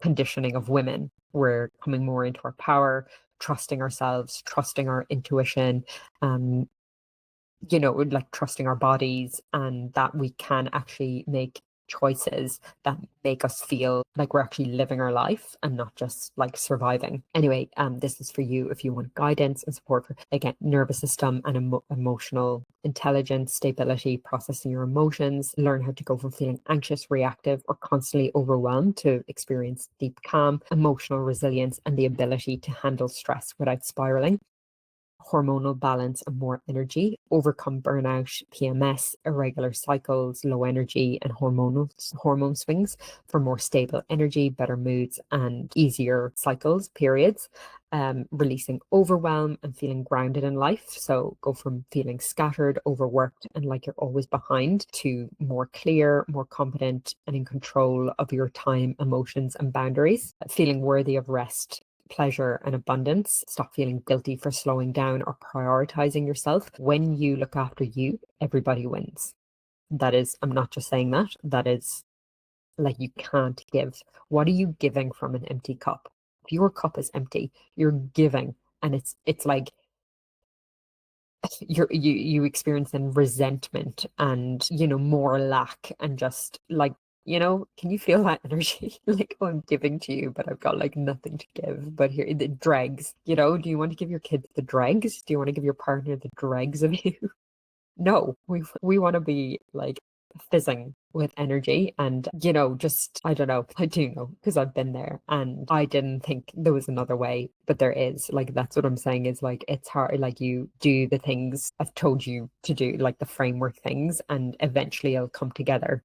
conditioning of women. We're coming more into our power, trusting ourselves, trusting our intuition, um, like trusting our bodies, and that we can actually make choices that make us feel like we're actually living our life and not just like surviving. Anyway, this is for you if you want guidance and support for, again, nervous system and emotional intelligence, stability, processing your emotions, learn how to go from feeling anxious, reactive, or constantly overwhelmed to experience deep calm, emotional resilience, and the ability to handle stress without spiraling. Hormonal balance and more energy, overcome burnout, PMS, irregular cycles, low energy, and hormone swings for more stable energy, better moods, and easier cycles, periods. Releasing overwhelm and feeling grounded in life. So go from feeling scattered, overworked, and like you're always behind, to more clear, more confident, and in control of your time, emotions, and boundaries. Feeling worthy of rest, pleasure, and abundance. Stop feeling guilty for slowing down or prioritizing yourself. When you look after you, everybody wins. That is, I'm not just saying that. That is, like, you can't give. What are you giving from an empty cup? If your cup is empty, you're giving, and it's like you experience then resentment and, more lack, and just like, can you feel that energy? Like, oh, I'm giving to you, but I've got like nothing to give. But here, the dregs, do you want to give your kids the dregs? Do you want to give your partner the dregs of you? No, we want to be like fizzing with energy, and just, I don't know. I do know, because I've been there, and I didn't think there was another way, but there is. Like, that's what I'm saying, is like, it's hard. Like, you do the things I've told you to do, like the framework things, and eventually it'll come together.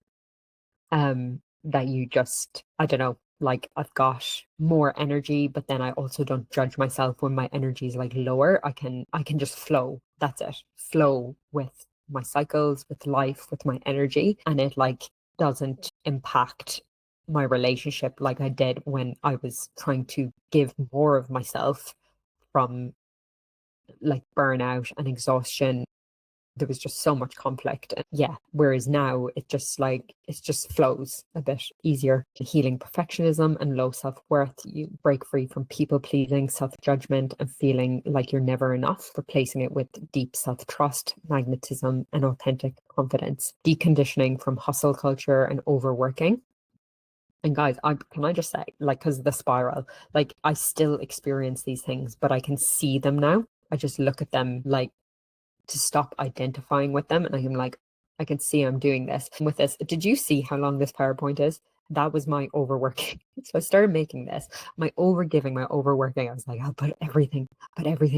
That you just, I don't know, like I've got more energy, but then I also don't judge myself when my energy is like lower. I can just flow. That's it. Flow with my cycles, with life, with my energy. And it like doesn't impact my relationship like I did when I was trying to give more of myself from like burnout and exhaustion. There was just so much conflict. And yeah, whereas now it just flows a bit easier. Healing perfectionism and low self-worth. You break free from people pleasing, self-judgment, and feeling like you're never enough, replacing it with deep self-trust, magnetism, and authentic confidence. Deconditioning from hustle culture and overworking. And guys, can I just say, like, because of the spiral, like I still experience these things, but I can see them now. I just look at them like to stop identifying with them. And I'm like, I can see I'm doing this. And with this, did you see how long this PowerPoint is? That was my overworking. So I started making this, my overgiving, my overworking. I was like, I'll put everything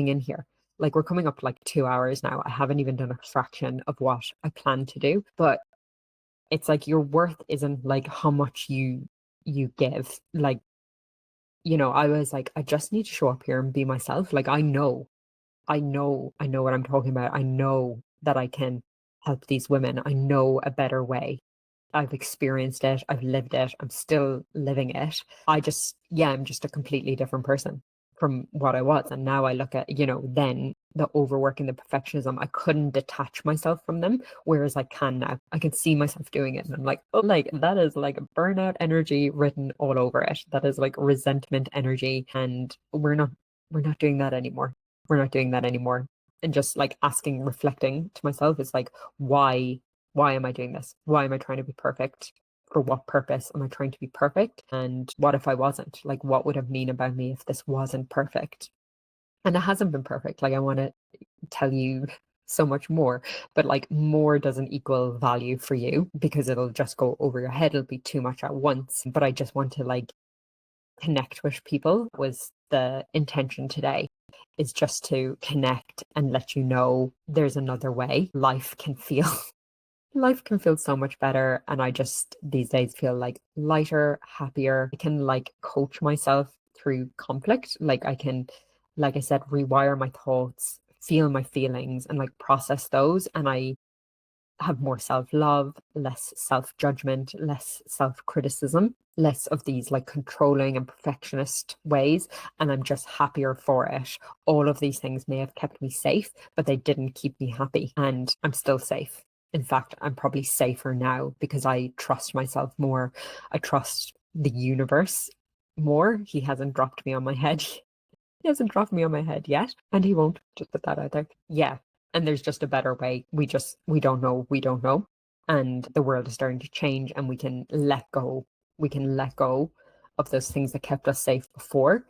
in here. Like we're coming up to like 2 hours now. I haven't even done a fraction of what I plan to do. But it's like your worth isn't like how much you give. Like, I was like, I just need to show up here and be myself. Like I know what I'm talking about. I know that I can help these women. I know a better way. I've experienced it. I've lived it. I'm still living it. I'm just a completely different person from what I was. And now I look at, then the overworking, the perfectionism, I couldn't detach myself from them. Whereas I can now. I can see myself doing it. And I'm like, oh, like that is like burnout energy written all over it. That is like resentment energy. And we're not doing that anymore. We're not doing that anymore. And just like asking, reflecting to myself is like, why am I doing this? Why am I trying to be perfect? For what purpose am I trying to be perfect? And what if I wasn't? Like, what would it mean about me if this wasn't perfect? And it hasn't been perfect. Like, I want to tell you so much more, but like more doesn't equal value for you because it'll just go over your head. It'll be too much at once. But I just want to like connect with people was the intention today, is just to connect and let you know there's another way. Life can feel so much better. And I just these days feel like lighter, happier. I can like coach myself through conflict. Like I can, like I said, rewire my thoughts, feel my feelings and like process those. And I have more self-love, less self-judgment, less self-criticism, less of these like controlling and perfectionist ways. And I'm just happier for it. All of these things may have kept me safe, but they didn't keep me happy. And I'm still safe. In fact, I'm probably safer now because I trust myself more. I trust the universe more. He hasn't dropped me on my head. He hasn't dropped me on my head yet, and he won't. Just put that out there. Yeah. And there's just a better way. We don't know. We don't know. And the world is starting to change, and we can let go. We can let go of those things that kept us safe before.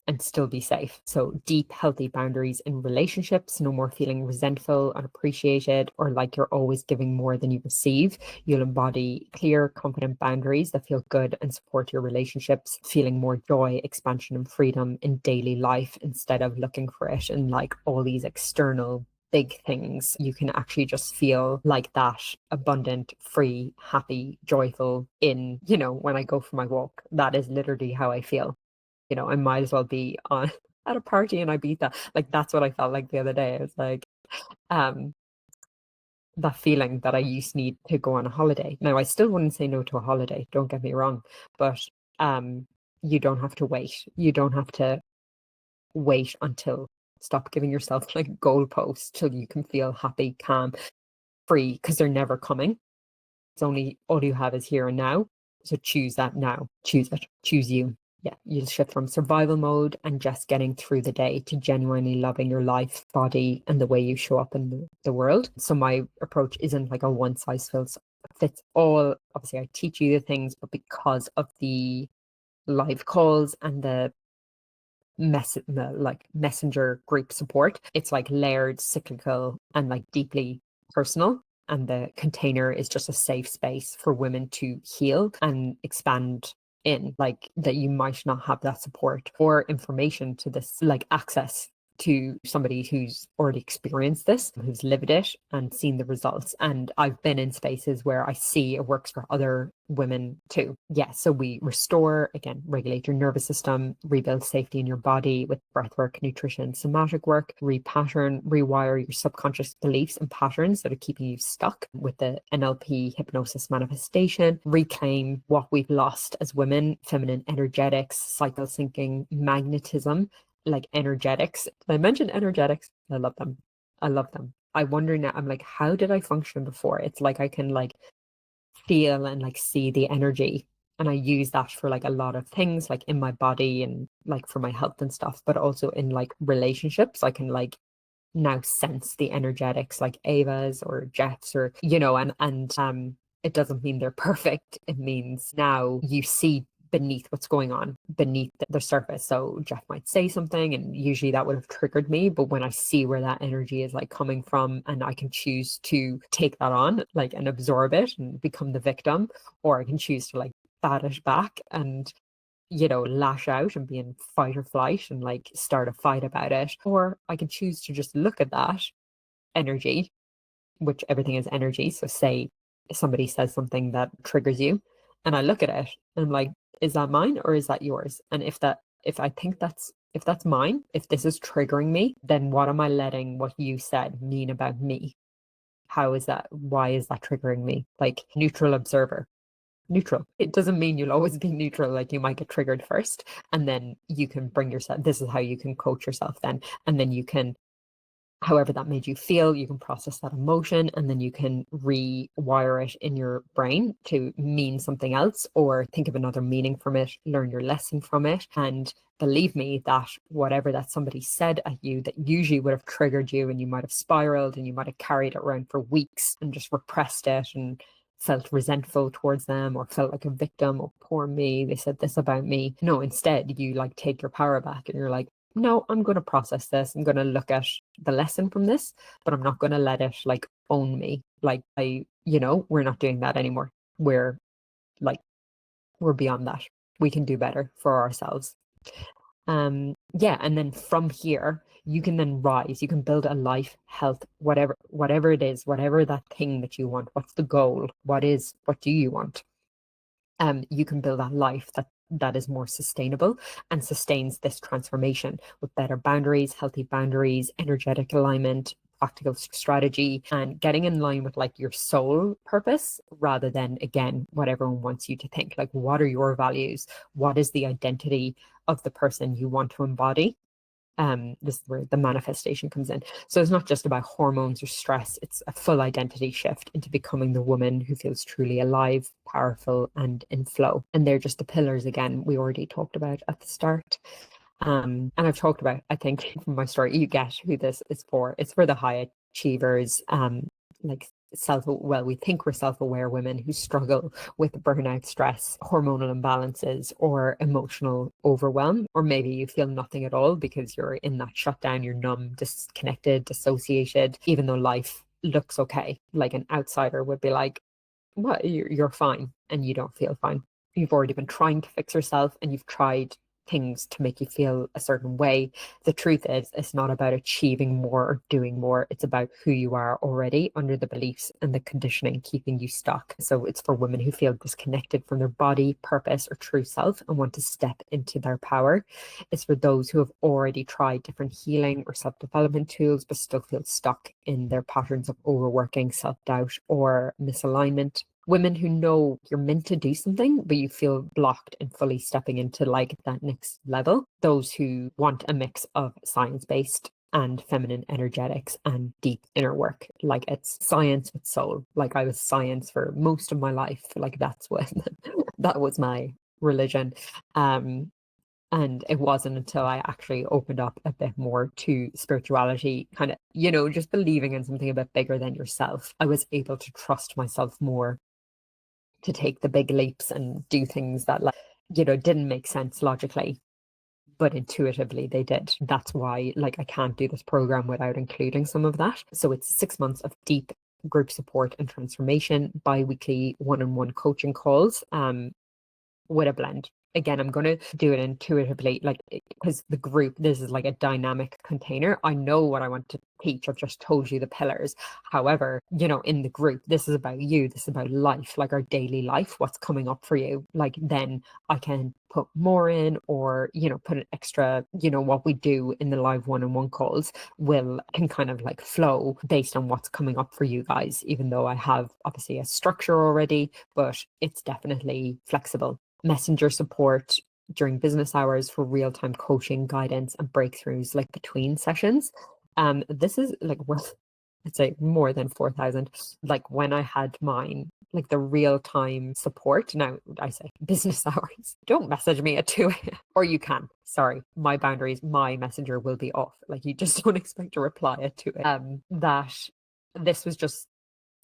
And still be safe. So deep, healthy boundaries in relationships, no more feeling resentful, unappreciated, or like you're always giving more than you receive. You'll embody clear, confident boundaries that feel good and support your relationships, feeling more joy, expansion, and freedom in daily life instead of looking for it in like all these external big things. You can actually just feel like that abundant, free, happy, joyful when I go for my walk. That is literally how I feel. I might as well be on at a party in Ibiza. Like that's what I felt like the other day. It was like um that feeling that I used to need to go on a holiday. Now I still wouldn't say no to a holiday, don't get me wrong, but you don't have to wait. You don't have to wait until stop giving yourself like goalposts till you can feel happy, calm, free, because they're never coming. It's only all you have is here and now. So choose that now. Choose it. Choose you. Yeah, you'll shift from survival mode and just getting through the day to genuinely loving your life, body, and the way you show up in the world. So my approach isn't like a one size fits all. Obviously, I teach you the things, but because of the live calls and the messenger group support, it's like layered, cyclical, and like deeply personal. And the container is just a safe space for women to heal and expand in, like that you might not have that support or information to this, like access to somebody who's already experienced this, who's lived it and seen the results. And I've been in spaces where I see it works for other women too. Yeah, so we restore, again, regulate your nervous system, rebuild safety in your body with breathwork, nutrition, somatic work, repattern, rewire your subconscious beliefs and patterns that are keeping you stuck with the NLP hypnosis manifestation, reclaim what we've lost as women, feminine energetics, cycle syncing, magnetism, like energetics. I mentioned energetics. I love them. I love them. I wonder now, I'm like, how did I function before? It's like I can like feel and like see the energy. And I use that for like a lot of things, like in my body and like for my health and stuff, but also in like relationships. I can like now sense the energetics like Ava's or Jeff's or, and it doesn't mean they're perfect. It means now you see beneath what's going on beneath the surface. So Jeff might say something and usually that would have triggered me, but when I see where that energy is like coming from and I can choose to take that on like and absorb it and become the victim, or I can choose to like bat it back and lash out and be in fight or flight and like start a fight about it. Or I can choose to just look at that energy, which everything is energy. So say somebody says something that triggers you and I look at it and I'm like, is that mine or is that yours? And if I think if that's mine, if this is triggering me, then what am I letting what you said mean about me? How is that? Why is that triggering me? Like neutral observer. Neutral. It doesn't mean you'll always be neutral. Like you might get triggered first and then you can bring yourself, this is how you can coach yourself then. And then you can, however that made you feel, you can process that emotion and then you can rewire it in your brain to mean something else or think of another meaning from it, learn your lesson from it. And believe me that whatever that somebody said at you that usually would have triggered you and you might have spiraled and you might have carried it around for weeks and just repressed it and felt resentful towards them or felt like a victim or poor me, they said this about me. No, instead you like take your power back and you're like, no, I'm going to process this. I'm going to look at the lesson from this, but I'm not going to let it like own me. Like we're not doing that anymore. We're beyond that. We can do better for ourselves. Yeah. And then from here, you can then rise, you can build a life, health, whatever it is, whatever that thing that you want. What's the goal? What do you want? You can build a life that is more sustainable and sustains this transformation with better boundaries, healthy boundaries, energetic alignment, practical strategy, and getting in line with like your soul purpose rather than, again, what everyone wants you to think. Like, what are your values? What is the identity of the person you want to embody? This is where the manifestation comes in. So it's not just about hormones or stress, it's a full identity shift into becoming the woman who feels truly alive, powerful, and in flow. And they're just the pillars, again, we already talked about at the start. And I've talked about, I think from my story, you get who this is for. It's for the high achievers, like we think we're self-aware women who struggle with burnout, stress, hormonal imbalances, or emotional overwhelm, or maybe you feel nothing at all because you're in that shutdown, you're numb, disconnected, dissociated, even though life looks okay. Like an outsider would be like, what, you're fine, and you don't feel fine. You've already been trying to fix yourself and you've tried things to make you feel a certain way. The truth is, it's not about achieving more or doing more. It's about who you are already under the beliefs and the conditioning keeping you stuck. So it's for women who feel disconnected from their body, purpose, or true self and want to step into their power. It's for those who have already tried different healing or self-development tools, but still feel stuck in their patterns of overworking, self-doubt, or misalignment. Women who know you're meant to do something, but you feel blocked in fully stepping into like that next level. Those who want a mix of science-based and feminine energetics and deep inner work. Like it's science with soul. Like I was science for most of my life. Like that's what that was my religion. And it wasn't until I actually opened up a bit more to spirituality, kind of, just believing in something a bit bigger than yourself, I was able to trust myself more to take the big leaps and do things that didn't make sense logically, but intuitively they did. That's why I can't do this program without including some of that. So it's 6 months of deep group support and transformation, bi-weekly one-on-one coaching calls with a blend again, I'm going to do it intuitively, like, because the group, this is like a dynamic container. I know what I want to teach. I've just told you the pillars. However, in the group, this is about you. This is about life, like our daily life, what's coming up for you. Like, then I can put more in, or, put an extra, what we do in the live one-on-one calls can kind of like flow based on what's coming up for you guys, even though I have obviously a structure already, but it's definitely flexible. Messenger support during business hours for real-time coaching, guidance, and breakthroughs like between sessions. This is like worth, I'd say, more than 4,000. Like when I had mine, like the real-time support. Now I say business hours. Don't message me at 2 a.m. Or you can. Sorry, my boundaries, my messenger will be off. Like you just don't expect a reply at 2 a.m. That this was just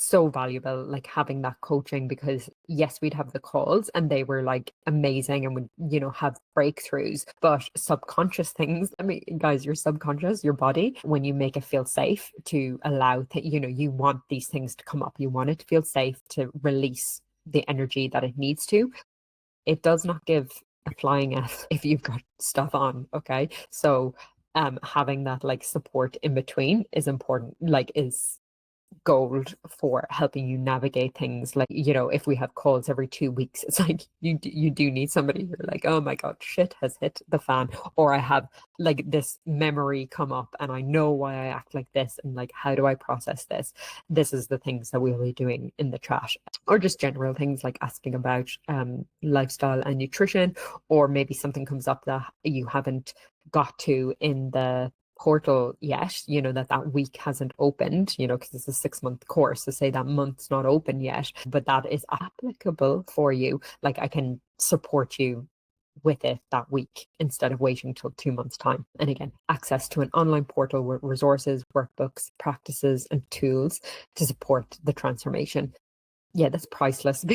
so valuable, like having that coaching, because yes, we'd have the calls and they were like amazing and would, have breakthroughs, but subconscious things. I mean, guys, your subconscious, your body, when you make it feel safe to allow you want these things to come up, you want it to feel safe to release the energy that it needs to. It does not give a flying F if you've got stuff on. Okay. So having that like support in between is important, like is gold for helping you navigate things. Like, if we have calls every 2 weeks, it's like you do need somebody. You're like, oh my god, shit has hit the fan, or I have like this memory come up and I know why I act like this, and like, how do I process this? This is the things that we'll be doing in the chat, or just general things like asking about lifestyle and nutrition, or maybe something comes up that you haven't got to in the portal yet, that week hasn't opened, because it's a 6-month course. So say that month's not open yet, but that is applicable for you. Like I can support you with it that week instead of waiting till 2 months time. And again, access to an online portal with resources, workbooks, practices, and tools to support the transformation. Yeah, that's priceless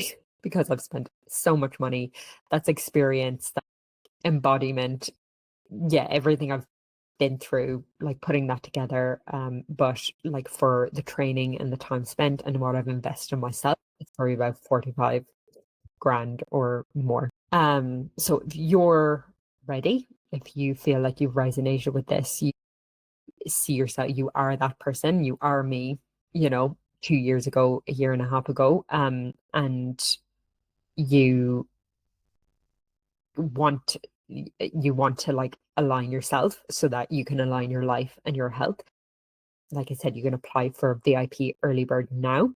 because I've spent so much money. That's experience, that embodiment. Yeah, everything I've been through, like putting that together. But like for the training and the time spent and what I've invested in myself, it's probably about 45 grand or more. So if you're ready, if you feel like you've resonated with this, you see yourself, you are that person, you are me, 2 years ago, a year and a half ago, and you want to like align yourself so that you can align your life and your health. Like I said, you can apply for VIP early bird now,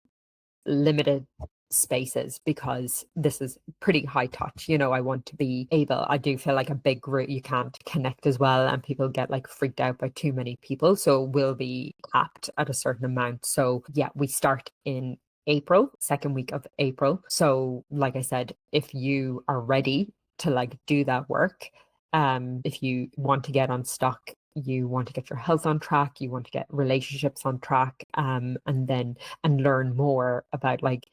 limited spaces, because this is pretty high touch. I want to be able, I do feel like a big group, you can't connect as well, and people get like freaked out by too many people. So we'll be capped at a certain amount. So yeah, we start in April, second week of April. So like I said, if you are ready to like do that work, if you want to get on stock, you want to get your health on track, you want to get relationships on track, and learn more about like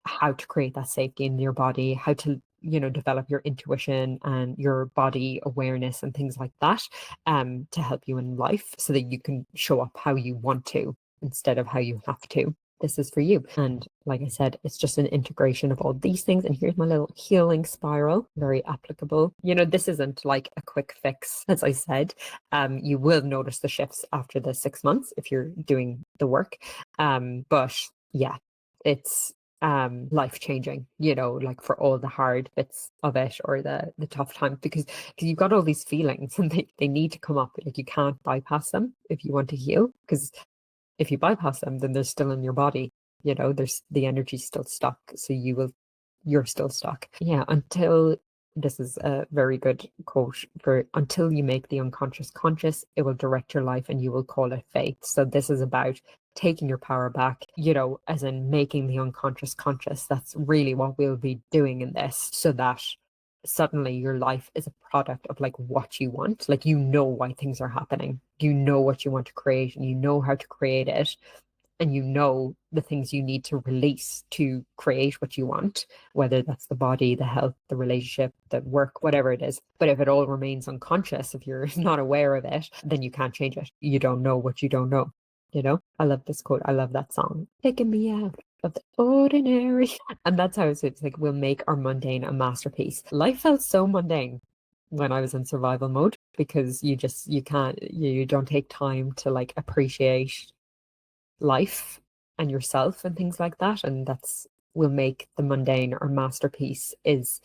how to create that safety in your body, how to develop your intuition and your body awareness and things like that, to help you in life so that you can show up how you want to instead of how you have to. This is for you. And like I said, it's just an integration of all these things. And here's my little healing spiral, very applicable. This isn't like a quick fix, as I said. You will notice the shifts after the 6 months if you're doing the work. But yeah, it's life changing, like for all the hard bits of it, or the tough times, because you've got all these feelings and they need to come up. Like you can't bypass them if you want to heal, because if you bypass them, then they're still in your body. There's the energy still stuck. So you're still stuck. Yeah, this is a very good quote for, until you make the unconscious conscious, it will direct your life and you will call it faith. So this is about taking your power back, as in making the unconscious conscious. That's really what we'll be doing in this, so that suddenly your life is a product of like what you want. Like, why things are happening, what you want to create, and how to create it, and the things you need to release to create what you want, whether that's the body, the health, the relationship, the work, whatever it is. But if it all remains unconscious, if you're not aware of it, then you can't change it. You don't know what you don't know. I love this quote. I love that song. Picking me out. of the ordinary. And that's how it's like we'll make our mundane a masterpiece. Life felt so mundane when I was in survival mode because you don't take time to like appreciate life and yourself and things like that. And that's will make the mundane our masterpiece is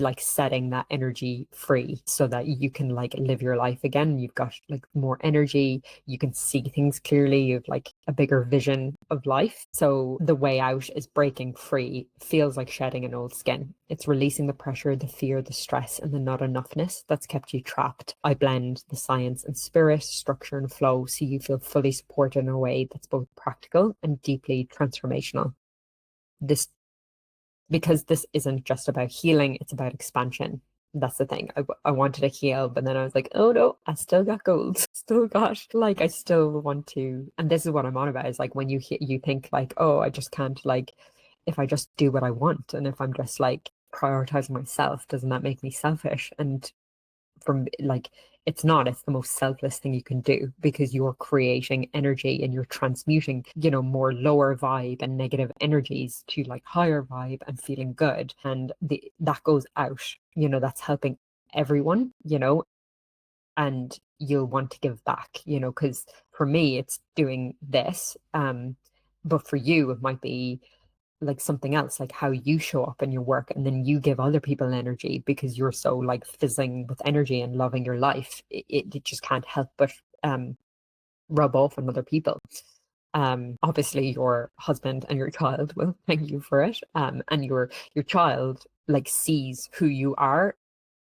like setting that energy free so that you can like live your life again. You've got like more energy, you can see things clearly, you've like a bigger vision of life. So the way out is breaking free, feels like shedding an old skin. It's releasing the pressure, the fear, the stress, and the not enoughness that's kept you trapped. I blend the science and spirit, structure and flow, so you feel fully supported in a way that's both practical and deeply transformational. This because this isn't just about healing, it's about expansion. That's the thing. I wanted to heal, but then I was like, oh no, I still got gold. Still got, like, I still want to. And this is what I'm on about is like when you think like, oh, I just can't, like, if I just do what I want and if I'm just like prioritizing myself, doesn't that make me selfish? And from like it's the most selfless thing you can do because you're creating energy and you're transmuting more lower vibe and negative energies to like higher vibe and feeling good, and that goes out, that's helping everyone, and you'll want to give back, because for me it's doing this, but for you it might be like something else, like how you show up in your work and then you give other people energy because you're so like fizzing with energy and loving your life. It just can't help but rub off on other people. Obviously your husband and your child will thank you for it, and your child like sees who you are,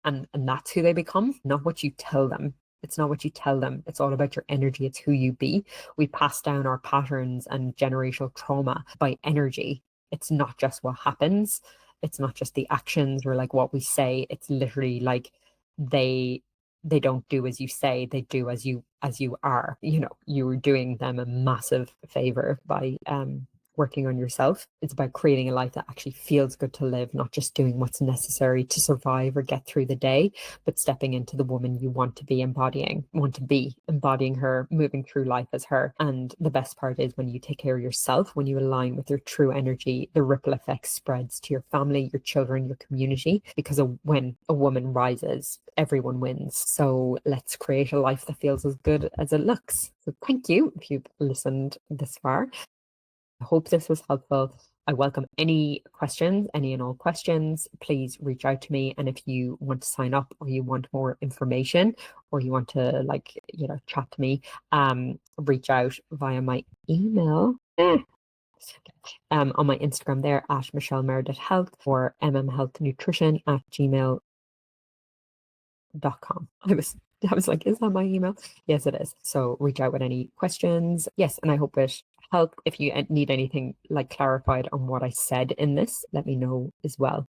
and that's who they become, not what you tell them. It's not what you tell them. It's all about your energy. It's who you be. We pass down our patterns and generational trauma by energy. It's not just what happens. It's not just the actions or like what we say. It's literally like they they don't do as you say, they do as you are. You're doing them a massive favor by working on yourself. It's about creating a life that actually feels good to live, not just doing what's necessary to survive or get through the day, but stepping into the woman you want to be embodying her, moving through life as her. And the best part is when you take care of yourself, when you align with your true energy, the ripple effect spreads to your family, your children, your community, because when a woman rises, everyone wins. So let's create a life that feels as good as it looks. So thank you if you've listened this far. I hope this was helpful. I welcome any questions, any and all questions. Please reach out to me. And if you want to sign up or you want more information or you want to chat to me, reach out via my email. On my Instagram there at Michelle Meredith Health or mmhealthnutrition@gmail.com. I was like, is that my email? Yes, it is. So reach out with any questions. Yes, and I hope it helped. If you need anything like clarified on what I said in this, let me know as well.